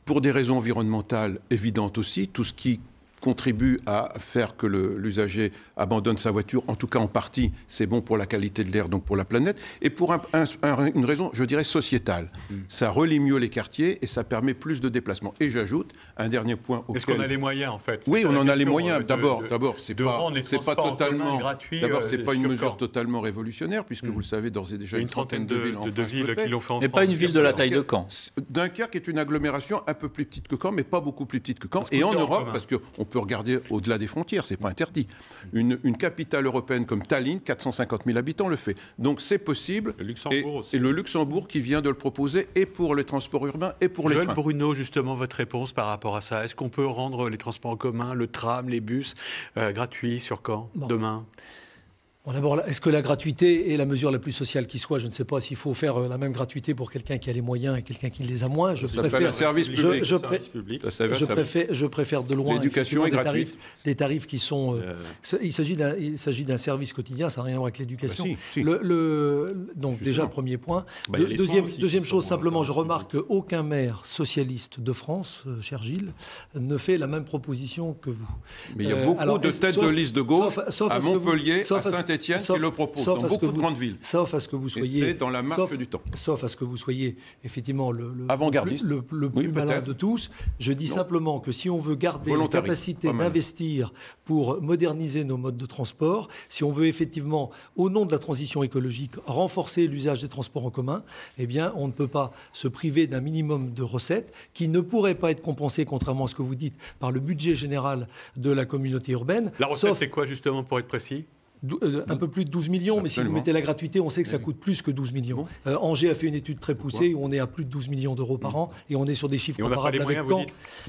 Pour des raisons environnementales évidentes aussi, tout ce qui contribue à faire que l'usager abandonne sa voiture, en tout cas en partie, c'est bon pour la qualité de l'air, donc pour la planète, et pour une raison, je dirais, sociétale. Ça relie mieux les quartiers et ça permet plus de déplacements. Et j'ajoute un dernier point auquel... Est-ce qu'on a les moyens, en fait? Oui, on en a les moyens. D'abord, c'est pas totalement... D'abord, c'est pas une mesure totalement révolutionnaire, puisque vous le savez, d'ores et déjà, une trentaine de villes qui l'ont fait en France. Mais pas une ville de la taille de Caen. Dunkerque est une agglomération un peu plus petite que Caen, mais pas beaucoup plus petite que Caen. Et en Europe, parce qu'on peut regarder au-delà des frontières, c'est pas interdit. Une capitale européenne comme Tallinn, 450 000 habitants, le fait. Donc c'est possible. Le Luxembourg aussi. Et le Luxembourg qui vient de le proposer, et pour les transports urbains, et pour les trains. Joël Bruno, justement, votre réponse par rapport à ça. Est-ce qu'on peut rendre les transports en commun, le tram, les bus, gratuits sur Caen, demain ? Bon, d'abord, est-ce que la gratuité est la mesure la plus sociale qui soit? Je ne sais pas s'il faut faire la même gratuité pour quelqu'un qui a les moyens et quelqu'un qui les a moins. Je préfère un service public. Je préfère de loin l'éducation est gratuite. Des tarifs qui sont. Il s'agit d'un service quotidien, ça n'a rien à voir avec l'éducation. Si. Donc déjà premier point. Deuxième chose, simplement, je remarque qu'aucun maire socialiste de France, cher Gilles, ne fait la même proposition que vous. Mais il y a beaucoup de têtes de liste de gauche à Montpellier, à Saint-Étienne qui le proposent dans beaucoup de grandes villes. Sauf à ce que vous soyez... C'est dans la marque du temps. Sauf à ce que vous soyez effectivement le plus malin de tous. Je dis simplement que si on veut garder la capacité d'investir pour moderniser nos modes de transport, si on veut effectivement, au nom de la transition écologique, renforcer l'usage des transports en commun, eh bien, on ne peut pas se priver d'un minimum de recettes qui ne pourrait pas être compensées, contrairement à ce que vous dites, par le budget général de la communauté urbaine. La recette, c'est quoi, justement, pour être précis ? Un peu plus de 12 millions, mais si vous mettez la gratuité, on sait que ça coûte plus que 12 millions. Angers a fait une étude très poussée où on est à plus de 12 millions d'euros par an et on est sur des chiffres comparables avec Caen.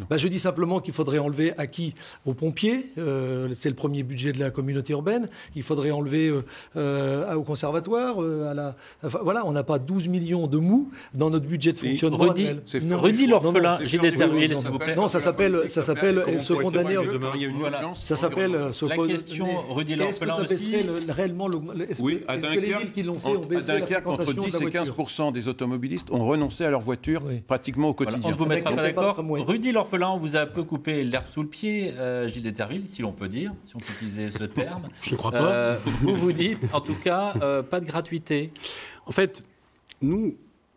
Je dis simplement qu'il faudrait enlever acquis aux pompiers, c'est le premier budget de la communauté urbaine, il faudrait enlever au conservatoire, voilà, on n'a pas 12 millions de mous dans notre budget de fonctionnement annuel. Rudy l'orphelin, Gilles Deterville, s'il vous plaît. Non, ça s'appelle se condamner. Ça s'appelle la question Rudy l'orphelin aussi. Réellement est-ce que les villes qui l'ont fait ont baissé la fréquentation de la voiture ? Entre 10 et 15% des automobilistes ont renoncé à leur voiture pratiquement au quotidien. On ne vous mettra pas d'accord. Rudy l'orphelin, on vous a un peu coupé l'herbe sous le pied, Gilles Deterville, si l'on peut dire, si on peut utiliser ce terme. Je ne crois pas. Vous dites, en tout cas, pas de gratuité. En fait,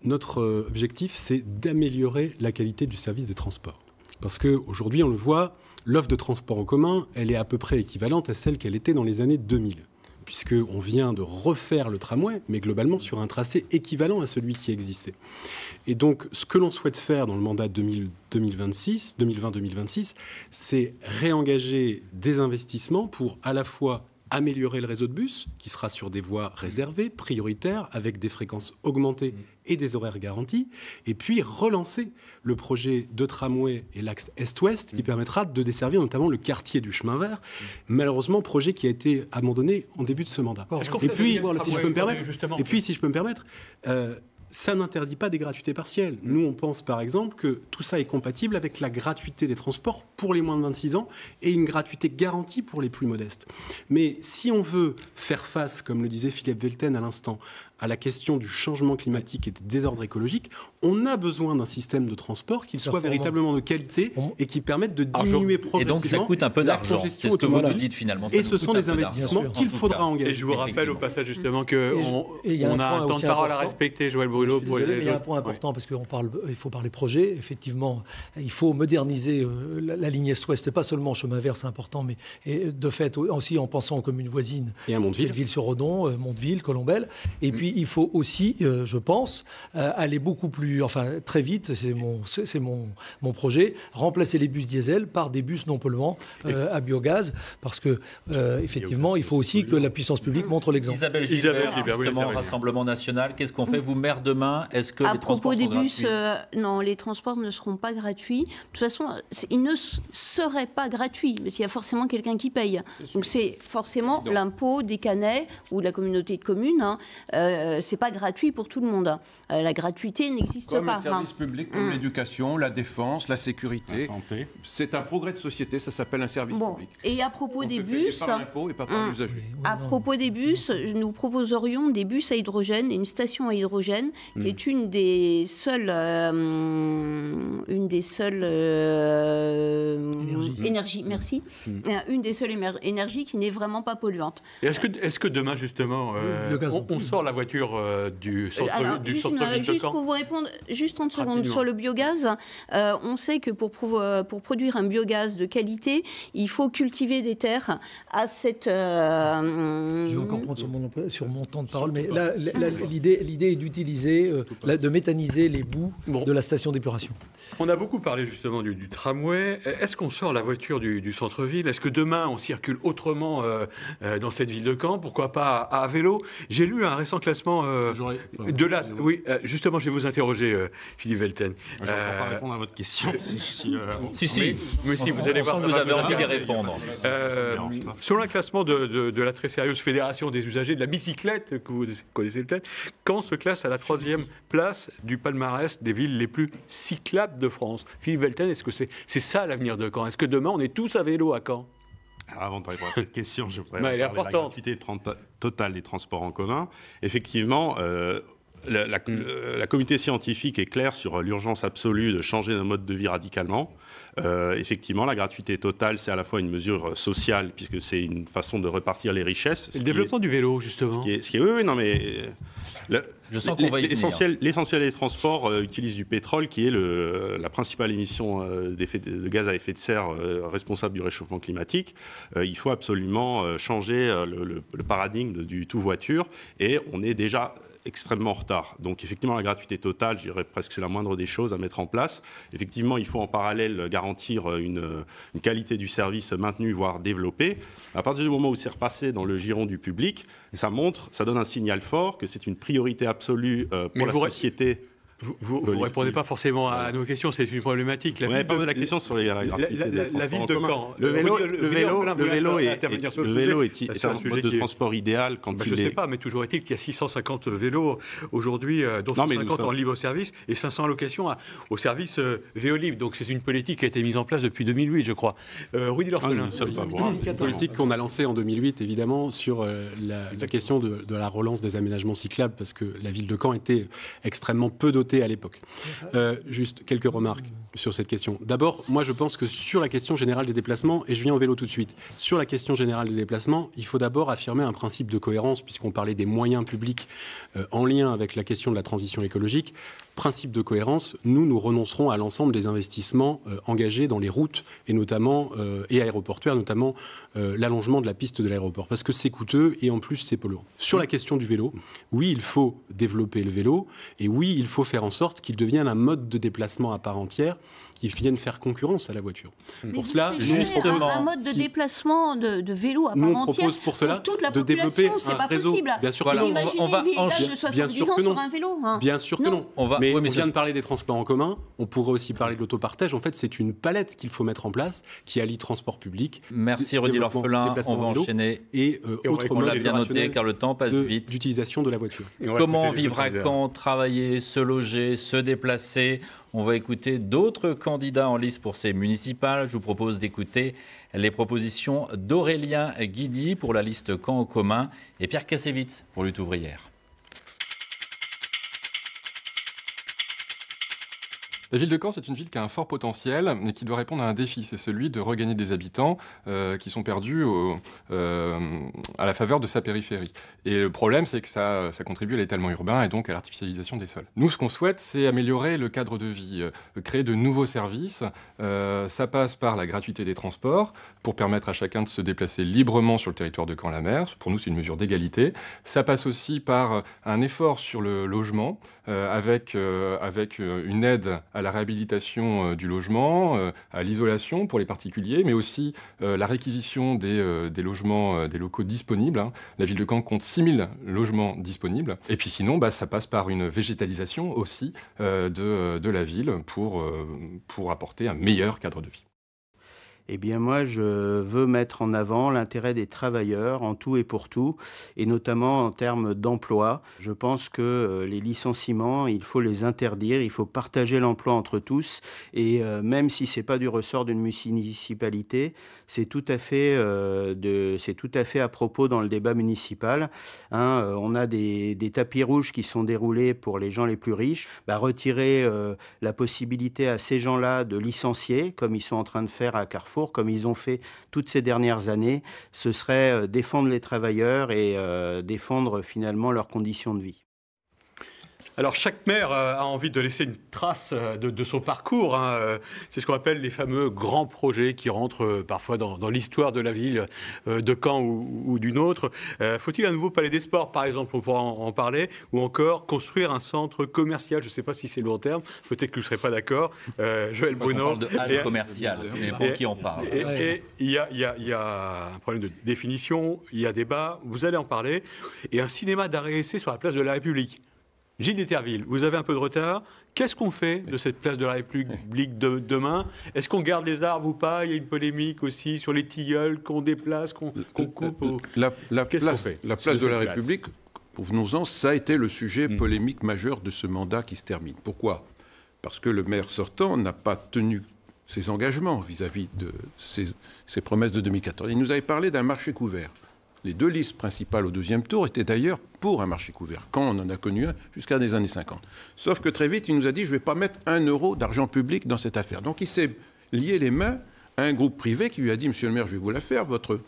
notre objectif, c'est d'améliorer la qualité du service de transport. Parce qu'aujourd'hui, on le voit, l'offre de transport en commun, elle est à peu près équivalente à celle qu'elle était dans les années 2000. Puisqu'on vient de refaire le tramway, mais globalement sur un tracé équivalent à celui qui existait. Et donc, ce que l'on souhaite faire dans le mandat 2020-2026, c'est réengager des investissements pour à la fois améliorer le réseau de bus, qui sera sur des voies réservées, prioritaires, avec des fréquences augmentées et des horaires garantis, et puis relancer le projet de tramway et l'axe Est-Ouest, qui permettra de desservir notamment le quartier du Chemin Vert. Malheureusement, projet qui a été abandonné en début de ce mandat. Et puis, si je peux me permettre, ça n'interdit pas des gratuités partielles. Nous, on pense par exemple que tout ça est compatible avec la gratuité des transports pour les moins de 26 ans et une gratuité garantie pour les plus modestes. Mais si on veut faire face, comme le disait Philippe Velten à l'instant, à la question du changement climatique et des désordres écologiques, on a besoin d'un système de transport qui soit véritablement de qualité et qui permette de diminuer progressivement. Et donc ça coûte un peu d'argent, c'est ce que vous nous dites finalement. Et ce sont des investissements qu'il faudra engager. Et je vous rappelle au passage justement qu'on a un temps de parole à respecter, Joël Bruno. Bruno. Désolé, mais il y a un point important parce qu'il faut parler projet. Effectivement, il faut moderniser la ligne Est-Ouest, pas seulement chemin vert, c'est important, mais de fait aussi en pensant aux communes voisines. Et à Mondeville. Ville-sur-Odon, Mondeville, Colombelles. Et puis il faut aussi, je pense, aller beaucoup plus, très vite, c'est mon projet, remplacer les bus diesel par des bus non polluants à biogaz, parce que effectivement, il faut aussi que la puissance publique montre l'exemple. Isabelle Gilbert, justement, Rassemblement National, qu'est-ce qu'on fait, vous, maire, demain? Est-ce que les transports sont gratuits? Non, les transports ne seront pas gratuits. De toute façon, ils ne seraient pas gratuits, parce qu'il y a forcément quelqu'un qui paye. Donc c'est forcément l'impôt des Canets ou de la communauté de communes. C'est pas gratuit pour tout le monde. La gratuité n'existe pas. Comme le service public, comme l'éducation, la défense, la sécurité. C'est un progrès de société, ça s'appelle un service public. Et à propos des bus, par l'impôt et pas par l'usager. À propos des bus, nous proposerions des bus à hydrogène et une station à hydrogène qui est une des seules énergies. Merci. Une des seules énergies qui n'est vraiment pas polluante. Et est-ce que demain justement on sort la voiture du centre-ville de Juste Caen? pour vous répondre, juste 30 secondes sur le biogaz, on sait que pour produire un biogaz de qualité, il faut cultiver des terres à cette... Je vais encore prendre sur mon temps de parole, mais l'idée est d'utiliser, de méthaniser les boues de la station d'épuration. On a beaucoup parlé justement du tramway. Est-ce qu'on sort la voiture du centre-ville? Est-ce que demain on circule autrement dans cette ville de Caen? Pourquoi pas à vélo? J'ai lu un récent classement de la... Oui, justement, je vais vous interroger, Philippe Velten. Je ne vais pas répondre à votre question. Mais si, vous allez voir, vous avez envie d'y répondre. Selon un classement de la très sérieuse Fédération des usagers de la bicyclette, que vous connaissez peut-être, Caen se classe à la 3e place du palmarès des villes les plus cyclables de France. Philippe Velten, est-ce que c'est ça l'avenir de Caen? Est-ce que demain on est tous à vélo à Caen? Alors avant de répondre à cette question, je voudrais elle est parler de la gratuité totale des transports en commun. Effectivement, la communauté scientifique est claire sur l'urgence absolue de changer notre mode de vie radicalement. Effectivement, la gratuité totale, c'est à la fois une mesure sociale, puisque c'est une façon de repartir les richesses. Le développement du vélo, justement. Oui, non, mais... Je sens qu'on va y venir. L'essentiel des transports utilise du pétrole, qui est la principale émission de gaz à effet de serre responsable du réchauffement climatique. Il faut absolument changer le paradigme du tout voiture, et on est déjà extrêmement en retard. Donc effectivement, la gratuité totale, je dirais presque que c'est la moindre des choses à mettre en place. Effectivement, il faut en parallèle garantir une qualité du service maintenue, voire développée. À partir du moment où c'est repassé dans le giron du public, ça donne un signal fort que c'est une priorité absolue pour la société. Vous ne répondez pas forcément à nos questions, c'est une problématique. La ville question sur la ville de Caen. Le vélo est un mode de transport idéal quand il est... Je ne sais pas, mais toujours est-il qu'il y a 650 vélos aujourd'hui, dont 150 en libre service et 500 allocations au service Véolib. Donc c'est une politique qui a été mise en place depuis 2008, je crois. Rudy Lorphelin. Une politique qu'on a lancée en 2008, évidemment, sur la question de la relance des aménagements cyclables, parce que la ville de Caen était extrêmement peu dotée à l'époque. Juste quelques remarques sur cette question. D'abord, moi je pense que sur la question générale des déplacements, et je viens au vélo tout de suite, sur la question générale des déplacements, il faut d'abord affirmer un principe de cohérence, puisqu'on parlait des moyens publics en lien avec la question de la transition écologique. Principe de cohérence, nous renoncerons à l'ensemble des investissements engagés dans les routes et notamment et aéroportuaires, notamment l'allongement de la piste de l'aéroport, parce que c'est coûteux et en plus c'est polluant. Sur la question du vélo, oui, il faut développer le vélo et oui, il faut faire en sorte qu'il devienne un mode de déplacement à part entière qui vienne faire concurrence à la voiture. Pour cela, justement, un mode de déplacement de vélo à part entière. Nous, on propose pour cela toute la de développer un réseau. Possible. Bien sûr que non. On va imaginez de 70 ans sur un vélo. Bien sûr que non. Mais on vient de parler des transports en commun. On pourrait aussi parler de l'autopartage. En fait, c'est une palette qu'il faut mettre en place qui allie transport public. Merci Rudy Lorphelin. On va enchaîner. Et autre mode bien noté car le temps passe vite. D'utilisation de la voiture. Comment vivre à Caen, travailler, se loger, se déplacer? On va écouter d'autres candidats en lice pour ces municipales. Je vous propose d'écouter les propositions d'Aurélien Guidi pour la liste Caen en commun et Pierre Kassevitz pour Lutte ouvrière. La ville de Caen, c'est une ville qui a un fort potentiel, mais qui doit répondre à un défi. C'est celui de regagner des habitants qui sont perdus à la faveur de sa périphérie. Et le problème, c'est que ça contribue à l'étalement urbain et donc à l'artificialisation des sols. Nous, ce qu'on souhaite, c'est améliorer le cadre de vie, créer de nouveaux services. Ça passe par la gratuité des transports, pour permettre à chacun de se déplacer librement sur le territoire de Caen-la-Mer. Pour nous, c'est une mesure d'égalité. Ça passe aussi par un effort sur le logement, avec une aide à la réhabilitation du logement, à l'isolation pour les particuliers, mais aussi la réquisition des logements, des locaux disponibles. La ville de Caen compte 6000 logements disponibles. Et puis sinon, ça passe par une végétalisation aussi de la ville pour apporter un meilleur cadre de vie. Eh bien moi, je veux mettre en avant l'intérêt des travailleurs en tout et pour tout, et notamment en termes d'emploi. Je pense que les licenciements, il faut les interdire, il faut partager l'emploi entre tous, et même si ce n'est pas du ressort d'une municipalité, c'est tout à fait à propos dans le débat municipal. On a des tapis rouges qui sont déroulés pour les gens les plus riches. Retirer la possibilité à ces gens-là de licencier, comme ils sont en train de faire à Carrefour, comme ils ont fait toutes ces dernières années, ce serait défendre les travailleurs et défendre finalement leurs conditions de vie. Alors, chaque maire a envie de laisser une trace de son parcours. C'est ce qu'on appelle les fameux grands projets qui rentrent parfois dans l'histoire de la ville, de Caen ou d'une autre. Faut-il un nouveau palais des sports, par exemple, on pourra en parler, ou encore construire un centre commercial? Je ne sais pas si c'est le long terme, peut-être que vous ne serez pas d'accord. Joël Bruno. On parle de halle commerciale, mais pour qui on parle? Et il y a un problème de définition, il y a débat, vous allez en parler. Et un cinéma d'arrêt essai sur la place de la République. Gilles d'Eterville, vous avez un peu de retard. Qu'est-ce qu'on fait de cette place de la République demain? Est-ce qu'on garde les arbres ou pas? Il y a une polémique aussi sur les tilleuls qu'on déplace, qu'on coupe. La place de la République, venons-en, ça a été le sujet polémique majeur de ce mandat qui se termine. Pourquoi? Parce que le maire sortant n'a pas tenu ses engagements vis-à-vis de ses promesses de 2014. Il nous avait parlé d'un marché couvert. Les deux listes principales au deuxième tour étaient d'ailleurs pour un marché couvert, quand on en a connu un jusqu'à les années 50. Sauf que très vite, il nous a dit « je ne vais pas mettre 1 euro d'argent public dans cette affaire ». Donc il s'est lié les mains à un groupe privé qui lui a dit « Monsieur le maire, je vais vous la faire,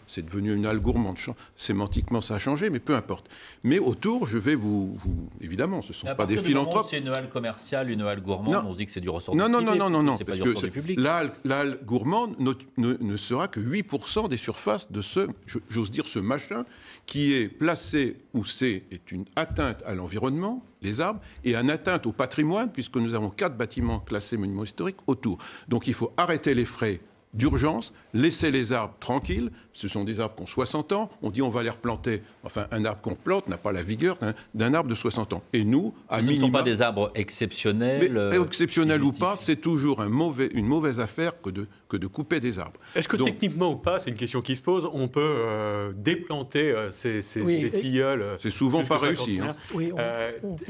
c'est devenu une halle gourmande, sémantiquement ça a changé, mais peu importe. Mais autour, je vais vous... Évidemment, ce ne sont pas des philanthropes. » C'est une halle commerciale, une halle gourmande, on se dit que c'est du ressort du privé. Non, c'est parce pas du ressort du public. La halle gourmande ne sera que 8% des surfaces de j'ose dire, ce machin qui est placé où est une atteinte à l'environnement, les arbres, et une atteinte au patrimoine, puisque nous avons 4 bâtiments classés monuments historiques autour. Donc il faut arrêter les frais d'urgence, laisser les arbres tranquilles. Ce sont des arbres qui ont 60 ans. On dit on va les replanter. Enfin, un arbre qu'on plante n'a pas la vigueur d'un arbre de 60 ans. Et nous, à minima... Ce ne sont pas des arbres exceptionnels. Mais, exceptionnels ou pas, c'est toujours une mauvaise affaire que de couper des arbres. Est-ce que techniquement ou pas, c'est une question qui se pose, on peut déplanter ces tilleuls? C'est souvent pas réussi.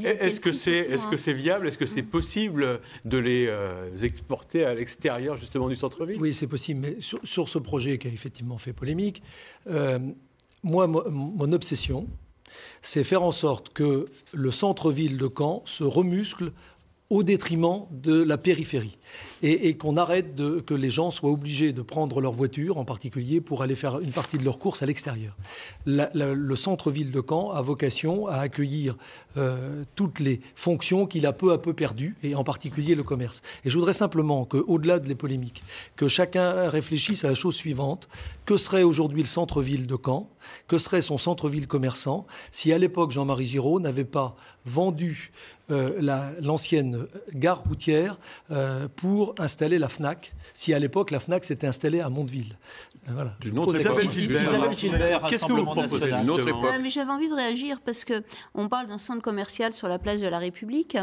Est-ce que c'est viable? Est-ce que c'est possible de les exporter à l'extérieur justement du centre-ville? Oui, c'est possible. Mais sur ce projet qui a effectivement fait polémique, mon obsession, c'est faire en sorte que le centre-ville de Caen se remuscle au détriment de la périphérie. Et qu'on arrête que les gens soient obligés de prendre leur voiture, en particulier, pour aller faire une partie de leurs courses à l'extérieur. Le centre-ville de Caen a vocation à accueillir toutes les fonctions qu'il a peu à peu perdues, et en particulier le commerce. Et je voudrais simplement qu'au-delà de les polémiques, que chacun réfléchisse à la chose suivante. Que serait aujourd'hui le centre-ville de Caen? Que serait son centre-ville commerçant si, à l'époque, Jean-Marie Giraud n'avait pas vendu l'ancienne gare routière pour installer la FNAC, si à l'époque la FNAC s'était installée à Mondeville. Voilà. Isabelle Gilbert, qu'est-ce que vous proposez d'une autre époque? Mais j'avais envie de réagir parce qu'on parle d'un centre commercial sur la place de la République.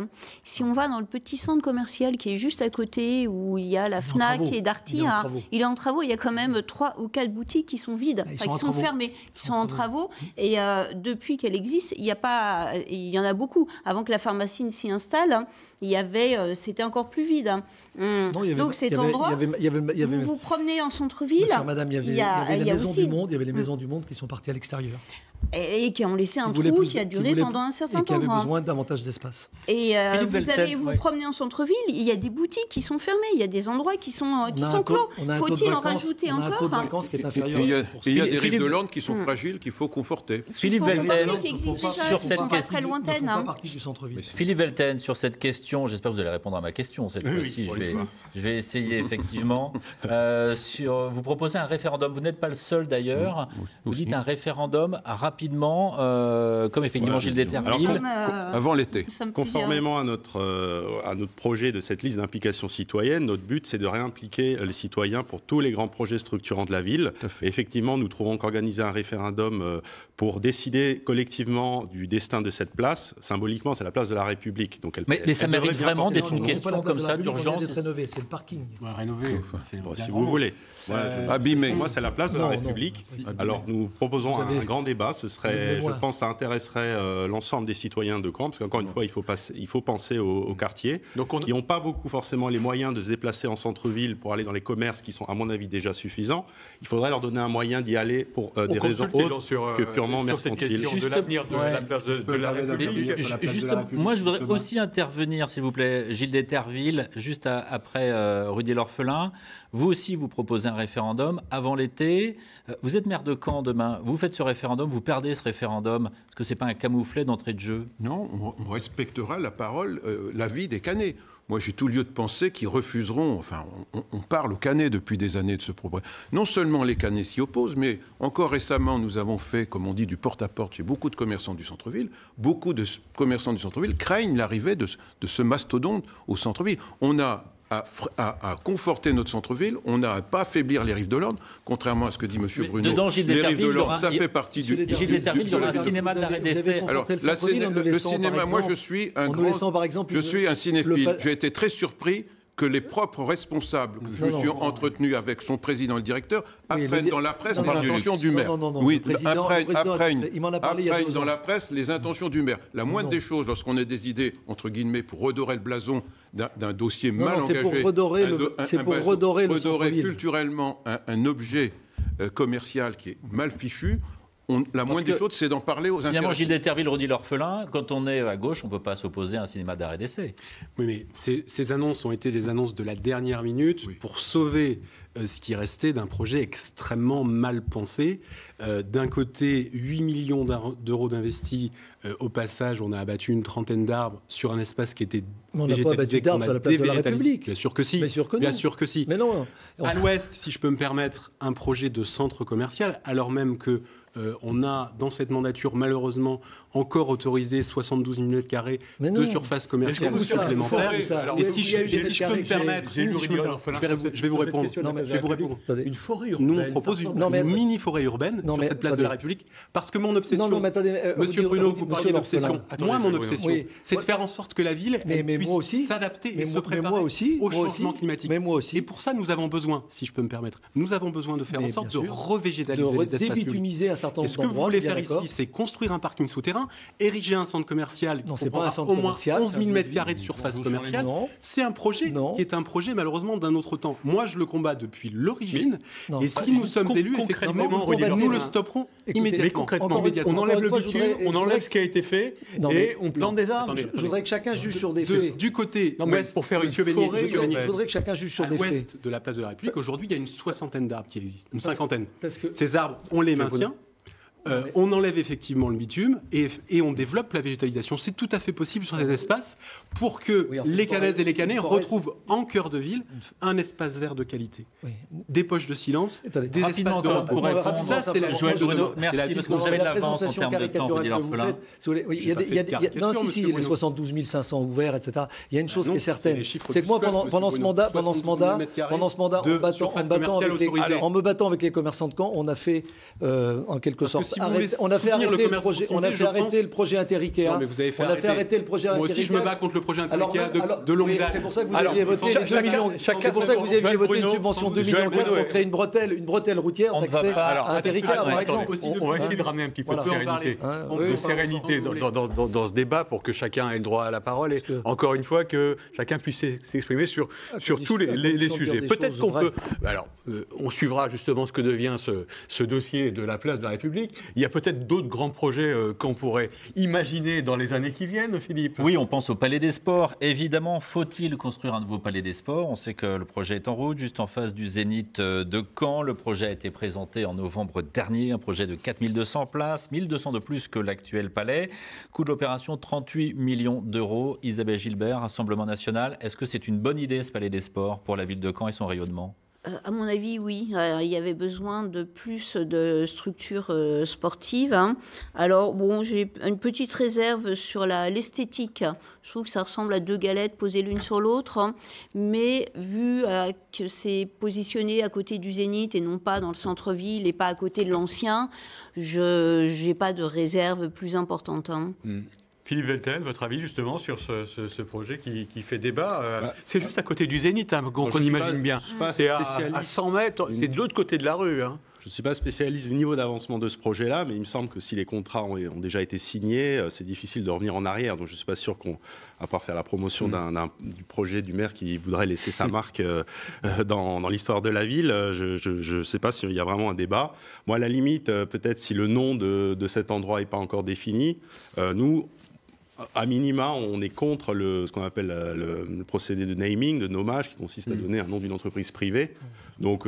Si on va dans le petit centre commercial qui est juste à côté, où il y a la FNAC et Darty, il est en travaux. Il y a quand même 3 ou 4 boutiques qui sont vides, qui sont fermées, qui sont en travaux. Et depuis qu'elle existe, il y en a beaucoup. Avant que la pharmacie racines s'y installent, c'était encore plus vide. Donc cet endroit, vous vous promenez en centre-ville. Madame, il y avait les maisons du monde, il y avait les maisons du monde qui sont parties à l'extérieur. Et qui ont laissé un trou qui a duré pendant un certain temps. Et qui avait besoin davantage d'espace. Et vous allez vous promener en centre-ville, il y a des boutiques qui sont fermées, il y a des endroits qui sont clos. Faut-il en rajouter encore? On a un taux de vacances qui est inférieur. Il y a des rives de l'Orne qui sont fragiles, qu'il faut conforter. Philippe Velten, sur cette question lointaine. Philippe Velten, sur cette question, j'espère que vous allez répondre à ma question cette fois-ci. Je vais essayer effectivement. Vous proposez un référendum. Vous n'êtes pas le seul d'ailleurs. Vous dites un référendum rapidement, comme effectivement Gilles Deterville. Avant l'été. Conformément à notre projet de cette liste d'implication citoyenne, notre but c'est de réimpliquer les citoyens pour tous les grands projets structurants de la ville. Et effectivement, nous trouvons qu'organiser un référendum pour décider collectivement du destin de cette place, symboliquement, c'est la place de la République. Donc mais ça mérite vraiment d'être une question comme ça d'urgence. C'est le parking. Rénover, si vous voulez. Abîmer. Moi, c'est la place de la République. Alors, nous proposons un grand débat. Ce serait, je pense, ça intéresserait l'ensemble des citoyens de Caen, parce qu'encore une fois, il faut penser aux quartiers, qui n'ont pas beaucoup forcément les moyens de se déplacer en centre-ville pour aller dans les commerces qui sont, à mon avis, déjà suffisants. Il faudrait leur donner un moyen d'y aller pour des raisons autres que purement mercantiles. De l'avenir de la place de la République. Moi, je voudrais aussi intervenir, s'il vous plaît, Gilles Deterville, juste après Rudy l'Orphelin. Vous aussi, vous proposez un référendum avant l'été. Vous êtes maire de Caen demain. Vous faites ce référendum, vous perdez ce référendum. Est-ce que ce n'est pas un camouflet d'entrée de jeu? Non, on respectera la parole, l'avis des Canets. Moi, j'ai tout lieu de penser qu'ils refuseront. Enfin, on parle aux Canets depuis des années de ce problème. Non seulement les Canets s'y opposent, mais encore récemment, nous avons fait, comme on dit, du porte-à-porte chez beaucoup de commerçants du centre-ville. Beaucoup de commerçants du centre-ville craignent l'arrivée de ce mastodonte au centre-ville. On a à conforter notre centre-ville, on n'a à pas affaiblir les rives de l'Orne, contrairement à ce que dit M. Bruno. Dedans, Gilles les rives de l'Orne, ça fait partie du... Gilles Deterville, il y aura un cinéma d'arrêt d'essai. Alors, le cinéma, moi je suis un cinéphile. J'ai été très surpris que les propres responsables que je me suis entretenu avec son président et le directeur apprennent dans la presse les intentions du maire. Oui, apprennent dans la presse les intentions du maire. La moindre des choses, lorsqu'on a des idées, entre guillemets, pour redorer le blason d'un dossier mal engagé, c'est pour redorer le centre-ville. Culturellement un objet commercial qui est mal fichu. La moindre des choses, c'est d'en parler aux intéressés. Évidemment, Gilles Deterville redit l'orphelin. Quand on est à gauche, on ne peut pas s'opposer à un cinéma d'arrêt d'essai. Oui, mais ces annonces ont été des annonces de la dernière minute pour sauver ce qui restait d'un projet extrêmement mal pensé. D'un côté, 8 millions d'euros d'investis. Au passage, on a abattu une trentaine d'arbres sur un espace qui était végétalisé. On n'a pas abattu d'arbres sur la place de la République. Bien sûr que si. Bien sûr que si. Mais non. À l'ouest, si je peux me permettre, un projet de centre commercial, alors même que on a, dans cette mandature, malheureusement, encore autorisé 72 000 m² de surface commerciale supplémentaire. Et si je peux me permettre, je vais vous répondre. Une forêt urbaine. Nous, on propose une mini-forêt urbaine sur cette place de la République, parce que mon obsession... Monsieur Bruno, vous parliez d'obsession. Moi, mon obsession, c'est de faire en sorte que la ville puisse s'adapter et se préparer au changement climatique. Et pour ça, nous avons besoin, si je peux me permettre, nous avons besoin de faire en sorte de revégétaliser les espaces publics. Et ce que vous voulez faire ici, c'est construire un parking souterrain, ériger un centre commercial qui comprendra au moins 11 000 m² de surface commerciale. C'est un projet qui est un projet malheureusement d'un autre temps. Moi, je le combats depuis l'origine. Et si nous sommes élus, effectivement, nous le stopperons immédiatement. Mais concrètement, on enlève le bitume, on enlève ce qui a été fait et on plante des arbres. Je voudrais que chacun juge sur des faits. Du côté ouest, pour faire une forêt, je voudrais que chacun juge sur des faits. À l'ouest de la place de la République, aujourd'hui, il y a une soixantaine d'arbres qui existent, une cinquantaine. Ces arbres, on les maintient. On enlève effectivement le bitume et on développe la végétalisation. C'est tout à fait possible sur cet espace pour que les Canaises et les Canais retrouvent en cœur de ville un espace vert de qualité. Des poches de silence, des espaces de repos. Ça, c'est la Joël Bruno, merci parce que vous avez de l'avance en termes de temps, Rudy l'orphelin. Non, si, les 72 500 ouverts, etc. Il y a une chose qui est certaine, c'est que moi, pendant ce mandat, en me battant avec les commerçants de Caen, on a fait en quelque sorte on a fait arrêter le projet Inter-Ikea. Non, mais vous avez fait on a fait arrêter le projet Moi Inter-Ikea. aussi, je me bats contre le projet Inter-Ikea de longue date. C'est pour ça que vous aviez voté c'est pour ça que vous aviez voté une subvention de 2 millions pour créer une bretelle routière d'accès à Inter-Ikea, par exemple. On va essayer de ramener un petit peu de sérénité dans ce débat pour que chacun ait le droit à la parole et encore une fois que chacun puisse s'exprimer sur tous les sujets. Peut-être qu'on peut... Alors, on suivra justement ce que devient ce dossier de la place de la République. Il y a peut-être d'autres grands projets qu'on pourrait imaginer dans les années qui viennent, Philippe. Oui, on pense au Palais des Sports. Évidemment, faut-il construire un nouveau Palais des Sports? On sait que le projet est en route, juste en face du Zénith de Caen. Le projet a été présenté en novembre dernier, un projet de 4200 places, 1200 de plus que l'actuel palais. Coût de l'opération, 38 millions d'euros. Isabelle Gilbert, Rassemblement national. Est-ce que c'est une bonne idée, ce Palais des Sports, pour la ville de Caen et son rayonnement? À mon avis, oui. Il y avait besoin de plus de structures sportives. Alors, bon, j'ai une petite réserve sur l'esthétique. Je trouve que ça ressemble à deux galettes posées l'une sur l'autre. Mais vu que c'est positionné à côté du Zénith et non pas dans le centre-ville et pas à côté de l'ancien, je n'ai pas de réserve plus importante. Philippe Veltel, votre avis justement sur ce projet qui fait débat c'est juste à côté du Zénith, qu'on imagine bien. C'est à 100 mètres, c'est de l'autre côté de la rue. Je ne suis pas spécialiste du niveau d'avancement de ce projet-là, mais il me semble que si les contrats ont déjà été signés, c'est difficile de revenir en arrière. Donc je ne suis pas sûr à part faire la promotion du projet du maire qui voudrait laisser sa marque dans l'histoire de la ville, je ne sais pas s'il y a vraiment un débat. Moi, à la limite, peut-être si le nom de cet endroit n'est pas encore défini, nous... À minima, on est contre ce qu'on appelle le procédé de naming, de nommage, qui consiste à donner un nom d'une entreprise privée. Donc,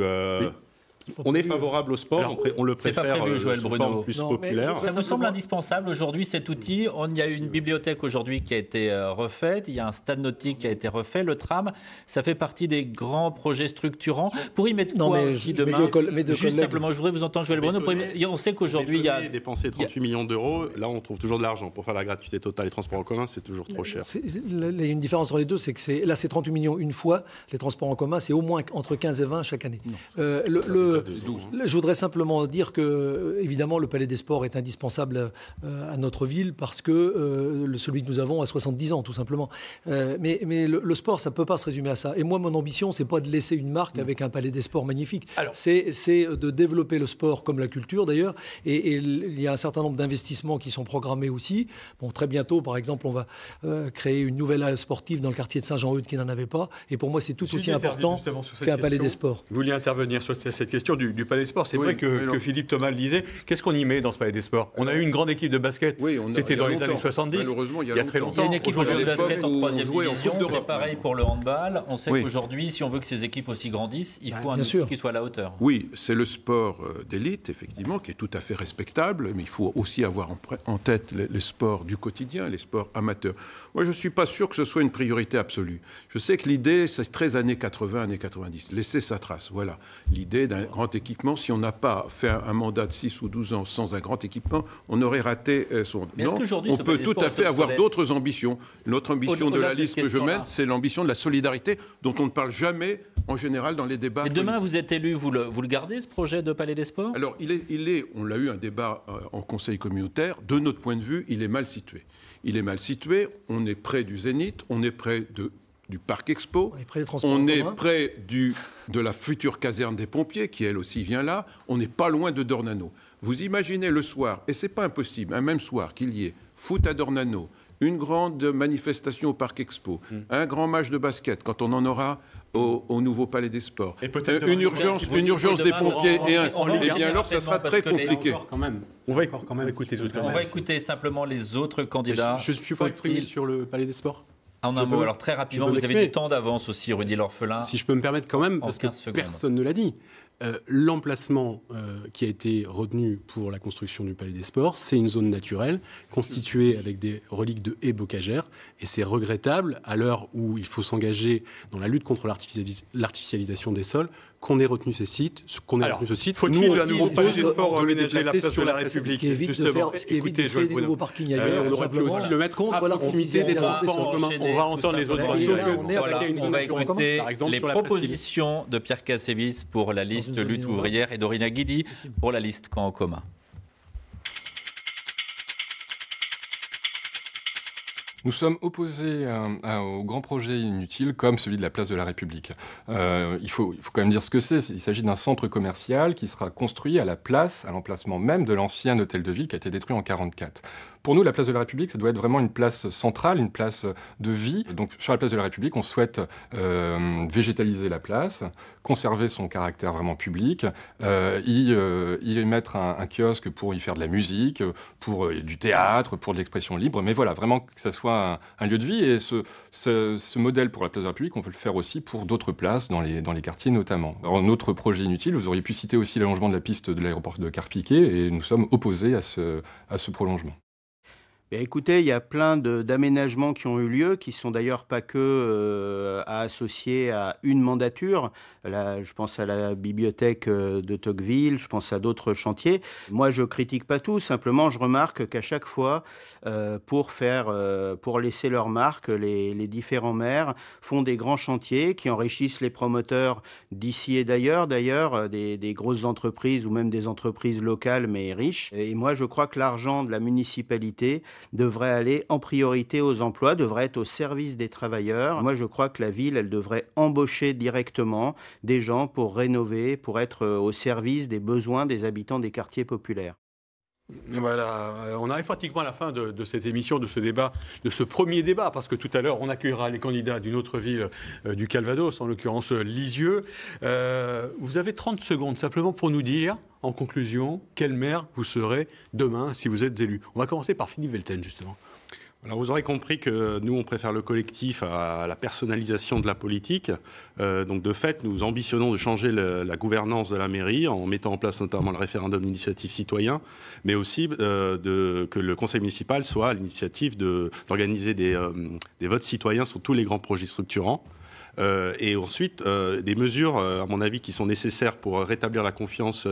on est favorable au sport, alors, on le préfère sous forme plus populaire. Ça vous semble indispensable aujourd'hui cet outil? Il y a une bibliothèque aujourd'hui qui a été refaite, il y a un stade nautique qui a été refait, le tram, ça fait partie des grands projets structurants. Pour y mettre quoi aussi demain? Juste simplement, je voudrais vous entendre, Joël Bruno. On sait qu'aujourd'hui, il y a dépensé 38 millions d'euros. Là, on trouve toujours de l'argent pour faire la gratuité totale des transports en commun, c'est toujours trop cher. Il y a une différence entre les deux, c'est que là, c'est 38 millions une fois. Les transports en commun, c'est au moins entre 15 et 20 chaque année. Je voudrais simplement dire que, évidemment, le Palais des Sports est indispensable à notre ville parce que celui que nous avons a 70 ans, tout simplement. Mais le sport, ça ne peut pas se résumer à ça. Et moi, mon ambition, ce n'est pas de laisser une marque avec un Palais des Sports magnifique. C'est de développer le sport comme la culture, d'ailleurs. Et il y a un certain nombre d'investissements qui sont programmés aussi. Bon, très bientôt, par exemple, on va créer une nouvelle halle sportive dans le quartier de Saint-Jean-Eudes qui n'en avait pas. Et pour moi, c'est tout aussi important qu'un Palais des Sports. Vous vouliez intervenir sur cette question du Palais des Sports. C'est vrai que Philippe Thomas le disait. Qu'est-ce qu'on y met dans ce Palais des Sports? On a eu une grande équipe de basket. C'était dans les années 70. Malheureusement, il y a très longtemps. Il y a une équipe de basket en 3e division. C'est pareil pour le handball. On sait qu'aujourd'hui, si on veut que ces équipes aussi grandissent, il faut un outil qui soit à la hauteur. Oui, c'est le sport d'élite, effectivement, qui est tout à fait respectable. Mais il faut aussi avoir en tête les sports du quotidien, les sports amateurs. Moi, je ne suis pas sûr que ce soit une priorité absolue. Je sais que l'idée, c'est très années 80, années 90. Laisser sa trace, voilà. L'idée d'un grand équipement, si on n'a pas fait un mandat de 6 ou 12 ans sans un grand équipement, on aurait raté son... Mais non, on peut tout à fait avoir d'autres ambitions. Notre ambition de la liste que je mène, c'est l'ambition de la solidarité, dont on ne parle jamais, en général, dans les débats. Et demain, vous êtes élu, vous le gardez, ce projet de Palais des Sports? Alors, on l'a eu un débat en conseil communautaire. De notre point de vue, il est mal situé. Il est mal situé, on est près du Zénith, on est près du Parc Expo, on est près de la future caserne des pompiers, qui elle aussi vient là, on n'est pas loin de Dornano. Vous imaginez le soir, et c'est pas impossible, un même soir qu'il y ait foot à Dornano, une grande manifestation au Parc Expo, un grand match de basket, quand on en aura au nouveau Palais des Sports, une urgence des pompiers, et bien alors ça sera très compliqué. On va écouter simplement les autres candidats. Je ne suis pas exprimé sur le Palais des Sports. En un mot, alors très rapidement, vous avez du temps d'avance aussi, Rudy L'Orphelin. Si je peux me permettre quand même, parce que personne ne l'a dit. L'emplacement qui a été retenu pour la construction du Palais des Sports, c'est une zone naturelle constituée avec des reliques de haies bocagères. Et c'est regrettable, à l'heure où il faut s'engager dans la lutte contre l'artificialisation des sols, qu'on ait retenu ce site. Faut-il un nouveau Palais des Sports aménager la place de la République? Ce qui évite de créer des nouveaux parkings ailleurs. On aurait pu aussi le mettre à proximité des transports en commun. On va entendre les autres. On va écouter les propositions de Pierre Cassévis pour la liste Lutte ouvrière et Dorina Guidi pour la liste Camp en commun. Nous sommes opposés aux grands projets inutiles comme celui de la place de la République. Il faut quand même dire ce que c'est. Il s'agit d'un centre commercial qui sera construit à l'emplacement même de l'ancien hôtel de ville qui a été détruit en 1944. Pour nous, la place de la République, ça doit être vraiment une place centrale, une place de vie. Donc sur la place de la République, on souhaite végétaliser la place, conserver son caractère vraiment public, y mettre un kiosque pour y faire de la musique, pour du théâtre, pour de l'expression libre, mais voilà, vraiment que ça soit un lieu de vie. Et ce modèle pour la place de la République, on veut le faire aussi pour d'autres places, dans les quartiers notamment. Alors, un autre projet inutile, vous auriez pu citer aussi l'allongement de la piste de l'aéroport de Carpiquet, et nous sommes opposés à ce prolongement. Bien, écoutez, il y a plein d'aménagements qui ont eu lieu, qui sont d'ailleurs pas que à associer à une mandature. Là, je pense à la bibliothèque de Tocqueville, je pense à d'autres chantiers. Moi, je critique pas tout, simplement je remarque qu'à chaque fois, pour laisser leur marque, les différents maires font des grands chantiers qui enrichissent les promoteurs d'ici et d'ailleurs, des grosses entreprises ou même des entreprises locales mais riches. Et moi, je crois que l'argent de la municipalité devrait aller en priorité aux emplois, devrait être au service des travailleurs. Moi, je crois que la ville, elle devrait embaucher directement des gens pour rénover, pour être au service des besoins des habitants des quartiers populaires. Et voilà, on arrive pratiquement à la fin de cette émission, de ce débat, de ce premier débat, parce que tout à l'heure, on accueillera les candidats d'une autre ville du Calvados, en l'occurrence Lisieux. Vous avez 30 secondes simplement pour nous dire, en conclusion, quel maire vous serez demain si vous êtes élu. On va commencer par Philippe Velten, justement. Alors vous aurez compris que nous, on préfère le collectif à la personnalisation de la politique. Donc de fait, nous ambitionnons de changer la gouvernance de la mairie en mettant en place notamment le référendum d'initiative citoyen, mais aussi que le conseil municipal soit à l'initiative d'organiser des votes citoyens sur tous les grands projets structurants. Et ensuite, des mesures, à mon avis, qui sont nécessaires pour rétablir la confiance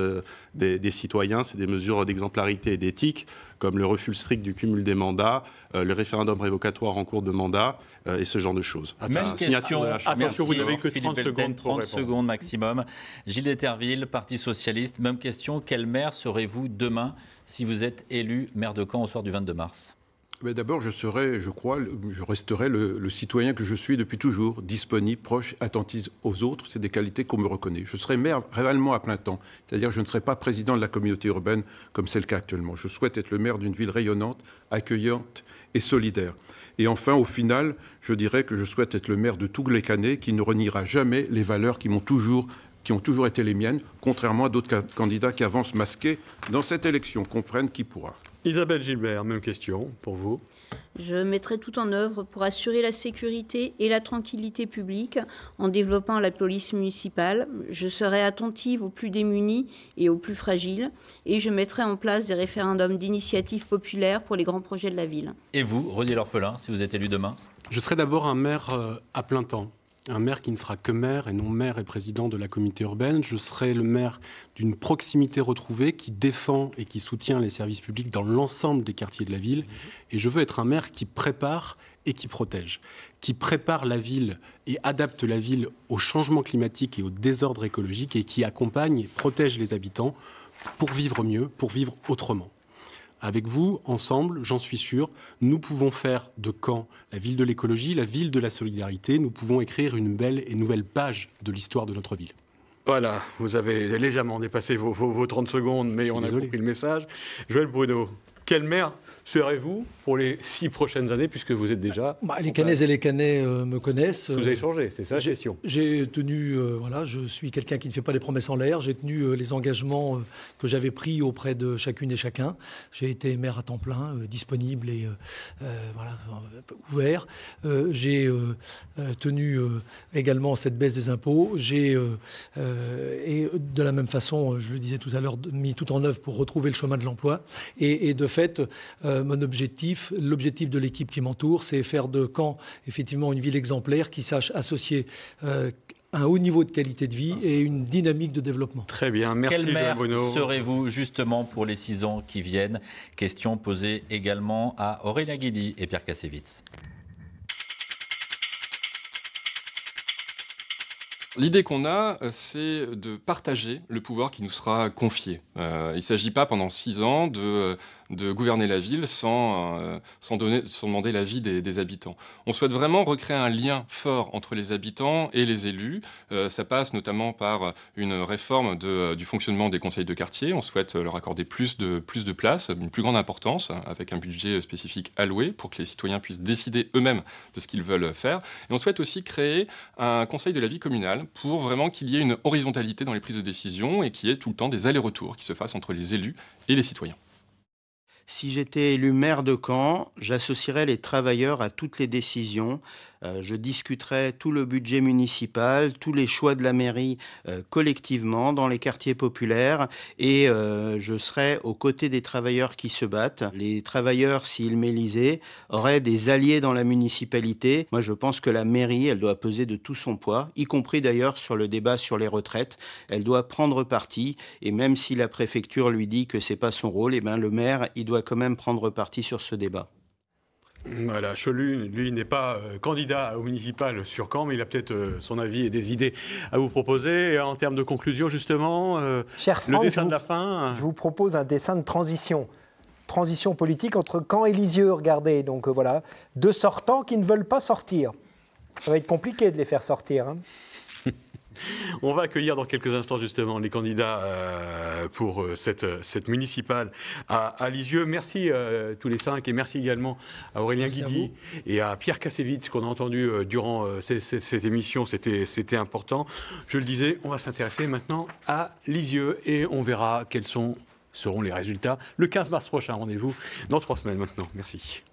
des citoyens, c'est des mesures d'exemplarité et d'éthique, comme le refus strict du cumul des mandats, le référendum révocatoire en cours de mandat, et ce genre de choses. Même question. Attention, vous n'avez que 30 secondes pour 30 secondes maximum. Gilles Deterville, Parti Socialiste, même question. Quel maire serez-vous demain si vous êtes élu maire de Caen au soir du 22 mars ? D'abord, je resterai le citoyen que je suis depuis toujours, disponible, proche, attentif aux autres. C'est des qualités qu'on me reconnaît. Je serai maire réellement à plein temps. C'est-à-dire que je ne serai pas président de la communauté urbaine comme c'est le cas actuellement. Je souhaite être le maire d'une ville rayonnante, accueillante et solidaire. Et enfin, au final, je dirais que je souhaite être le maire de Touglé-Canet qui ne reniera jamais les valeurs qui ont toujours été les miennes, contrairement à d'autres candidats qui avancent masqués dans cette élection. Comprenne qui pourra. Isabelle Gilbert, même question pour vous. Je mettrai tout en œuvre pour assurer la sécurité et la tranquillité publique en développant la police municipale. Je serai attentive aux plus démunis et aux plus fragiles et je mettrai en place des référendums d'initiative populaire pour les grands projets de la ville. Et vous, Rodier l'Orphelin, si vous êtes élu demain ? Je serai d'abord un maire à plein temps. Un maire qui ne sera que maire et non maire et président de la communauté urbaine. Je serai le maire d'une proximité retrouvée qui défend et qui soutient les services publics dans l'ensemble des quartiers de la ville. Et je veux être un maire qui prépare et qui protège, qui prépare la ville et adapte la ville au changement climatique et au désordre écologique et qui accompagne et protège les habitants pour vivre mieux, pour vivre autrement. Avec vous, ensemble, j'en suis sûr, nous pouvons faire de Caen la ville de l'écologie, la ville de la solidarité. Nous pouvons écrire une belle et nouvelle page de l'histoire de notre ville. Voilà, vous avez légèrement dépassé vos 30 secondes, mais on a compris le message. Joël Bruno, quel maire serez-vous pour les 6 prochaines années, puisque vous êtes déjà... Les Canaises et les Canais me connaissent. Vous avez changé, c'est ça la question. J'ai tenu, je suis quelqu'un qui ne fait pas des promesses en l'air. J'ai tenu les engagements que j'avais pris auprès de chacune et chacun. J'ai été maire à temps plein, disponible et ouvert. J'ai tenu également cette baisse des impôts. J'ai, et de la même façon, je le disais tout à l'heure, mis tout en œuvre pour retrouver le chemin de l'emploi. Et de fait... l'objectif de l'équipe qui m'entoure, c'est faire de Caen effectivement une ville exemplaire qui sache associer un haut niveau de qualité de vie et une dynamique de développement. Très bien, merci. Quel maire Bruno serez-vous justement pour les 6 ans qui viennent? Question posée également à Aurélien Guidi et Pierre Kassovitz. L'idée qu'on a, c'est de partager le pouvoir qui nous sera confié. Il ne s'agit pas pendant 6 ans de de gouverner la ville sans demander l'avis des habitants. On souhaite vraiment recréer un lien fort entre les habitants et les élus. Ça passe notamment par une réforme du fonctionnement des conseils de quartier. On souhaite leur accorder plus de place, une plus grande importance, avec un budget spécifique alloué pour que les citoyens puissent décider eux-mêmes de ce qu'ils veulent faire. Et on souhaite aussi créer un conseil de la vie communale pour vraiment qu'il y ait une horizontalité dans les prises de décision et qu'il y ait tout le temps des allers-retours qui se fassent entre les élus et les citoyens. Si j'étais élu maire de Caen, j'associerais les travailleurs à toutes les décisions. Je discuterais tout le budget municipal, tous les choix de la mairie collectivement dans les quartiers populaires et je serais aux côtés des travailleurs qui se battent. Les travailleurs, s'ils m'élisaient, auraient des alliés dans la municipalité. Moi, je pense que la mairie, elle doit peser de tout son poids, y compris d'ailleurs sur le débat sur les retraites. Elle doit prendre parti et même si la préfecture lui dit que c'est pas son rôle, eh ben, le maire, il doit quand même prendre parti sur ce débat. Voilà, Chelu, lui, n'est pas candidat au municipal sur Caen, mais il a peut-être son avis et des idées à vous proposer. Et en termes de conclusion, justement, Cher Franck, le dessin de la fin. Je vous propose un dessin de transition. Transition politique entre Caen et Lisieux, regardez. Donc voilà, 2 sortants qui ne veulent pas sortir. Ça va être compliqué de les faire sortir. Hein. On va accueillir dans quelques instants justement les candidats pour cette municipale à Lisieux. Merci tous les 5 et merci également à Aurélien Guidi et à Pierre Kassevitz qu'on a entendu durant cette émission. C'était important. Je le disais, on va s'intéresser maintenant à Lisieux et on verra quels seront les résultats le 15 mars prochain. Rendez-vous dans 3 semaines maintenant. Merci.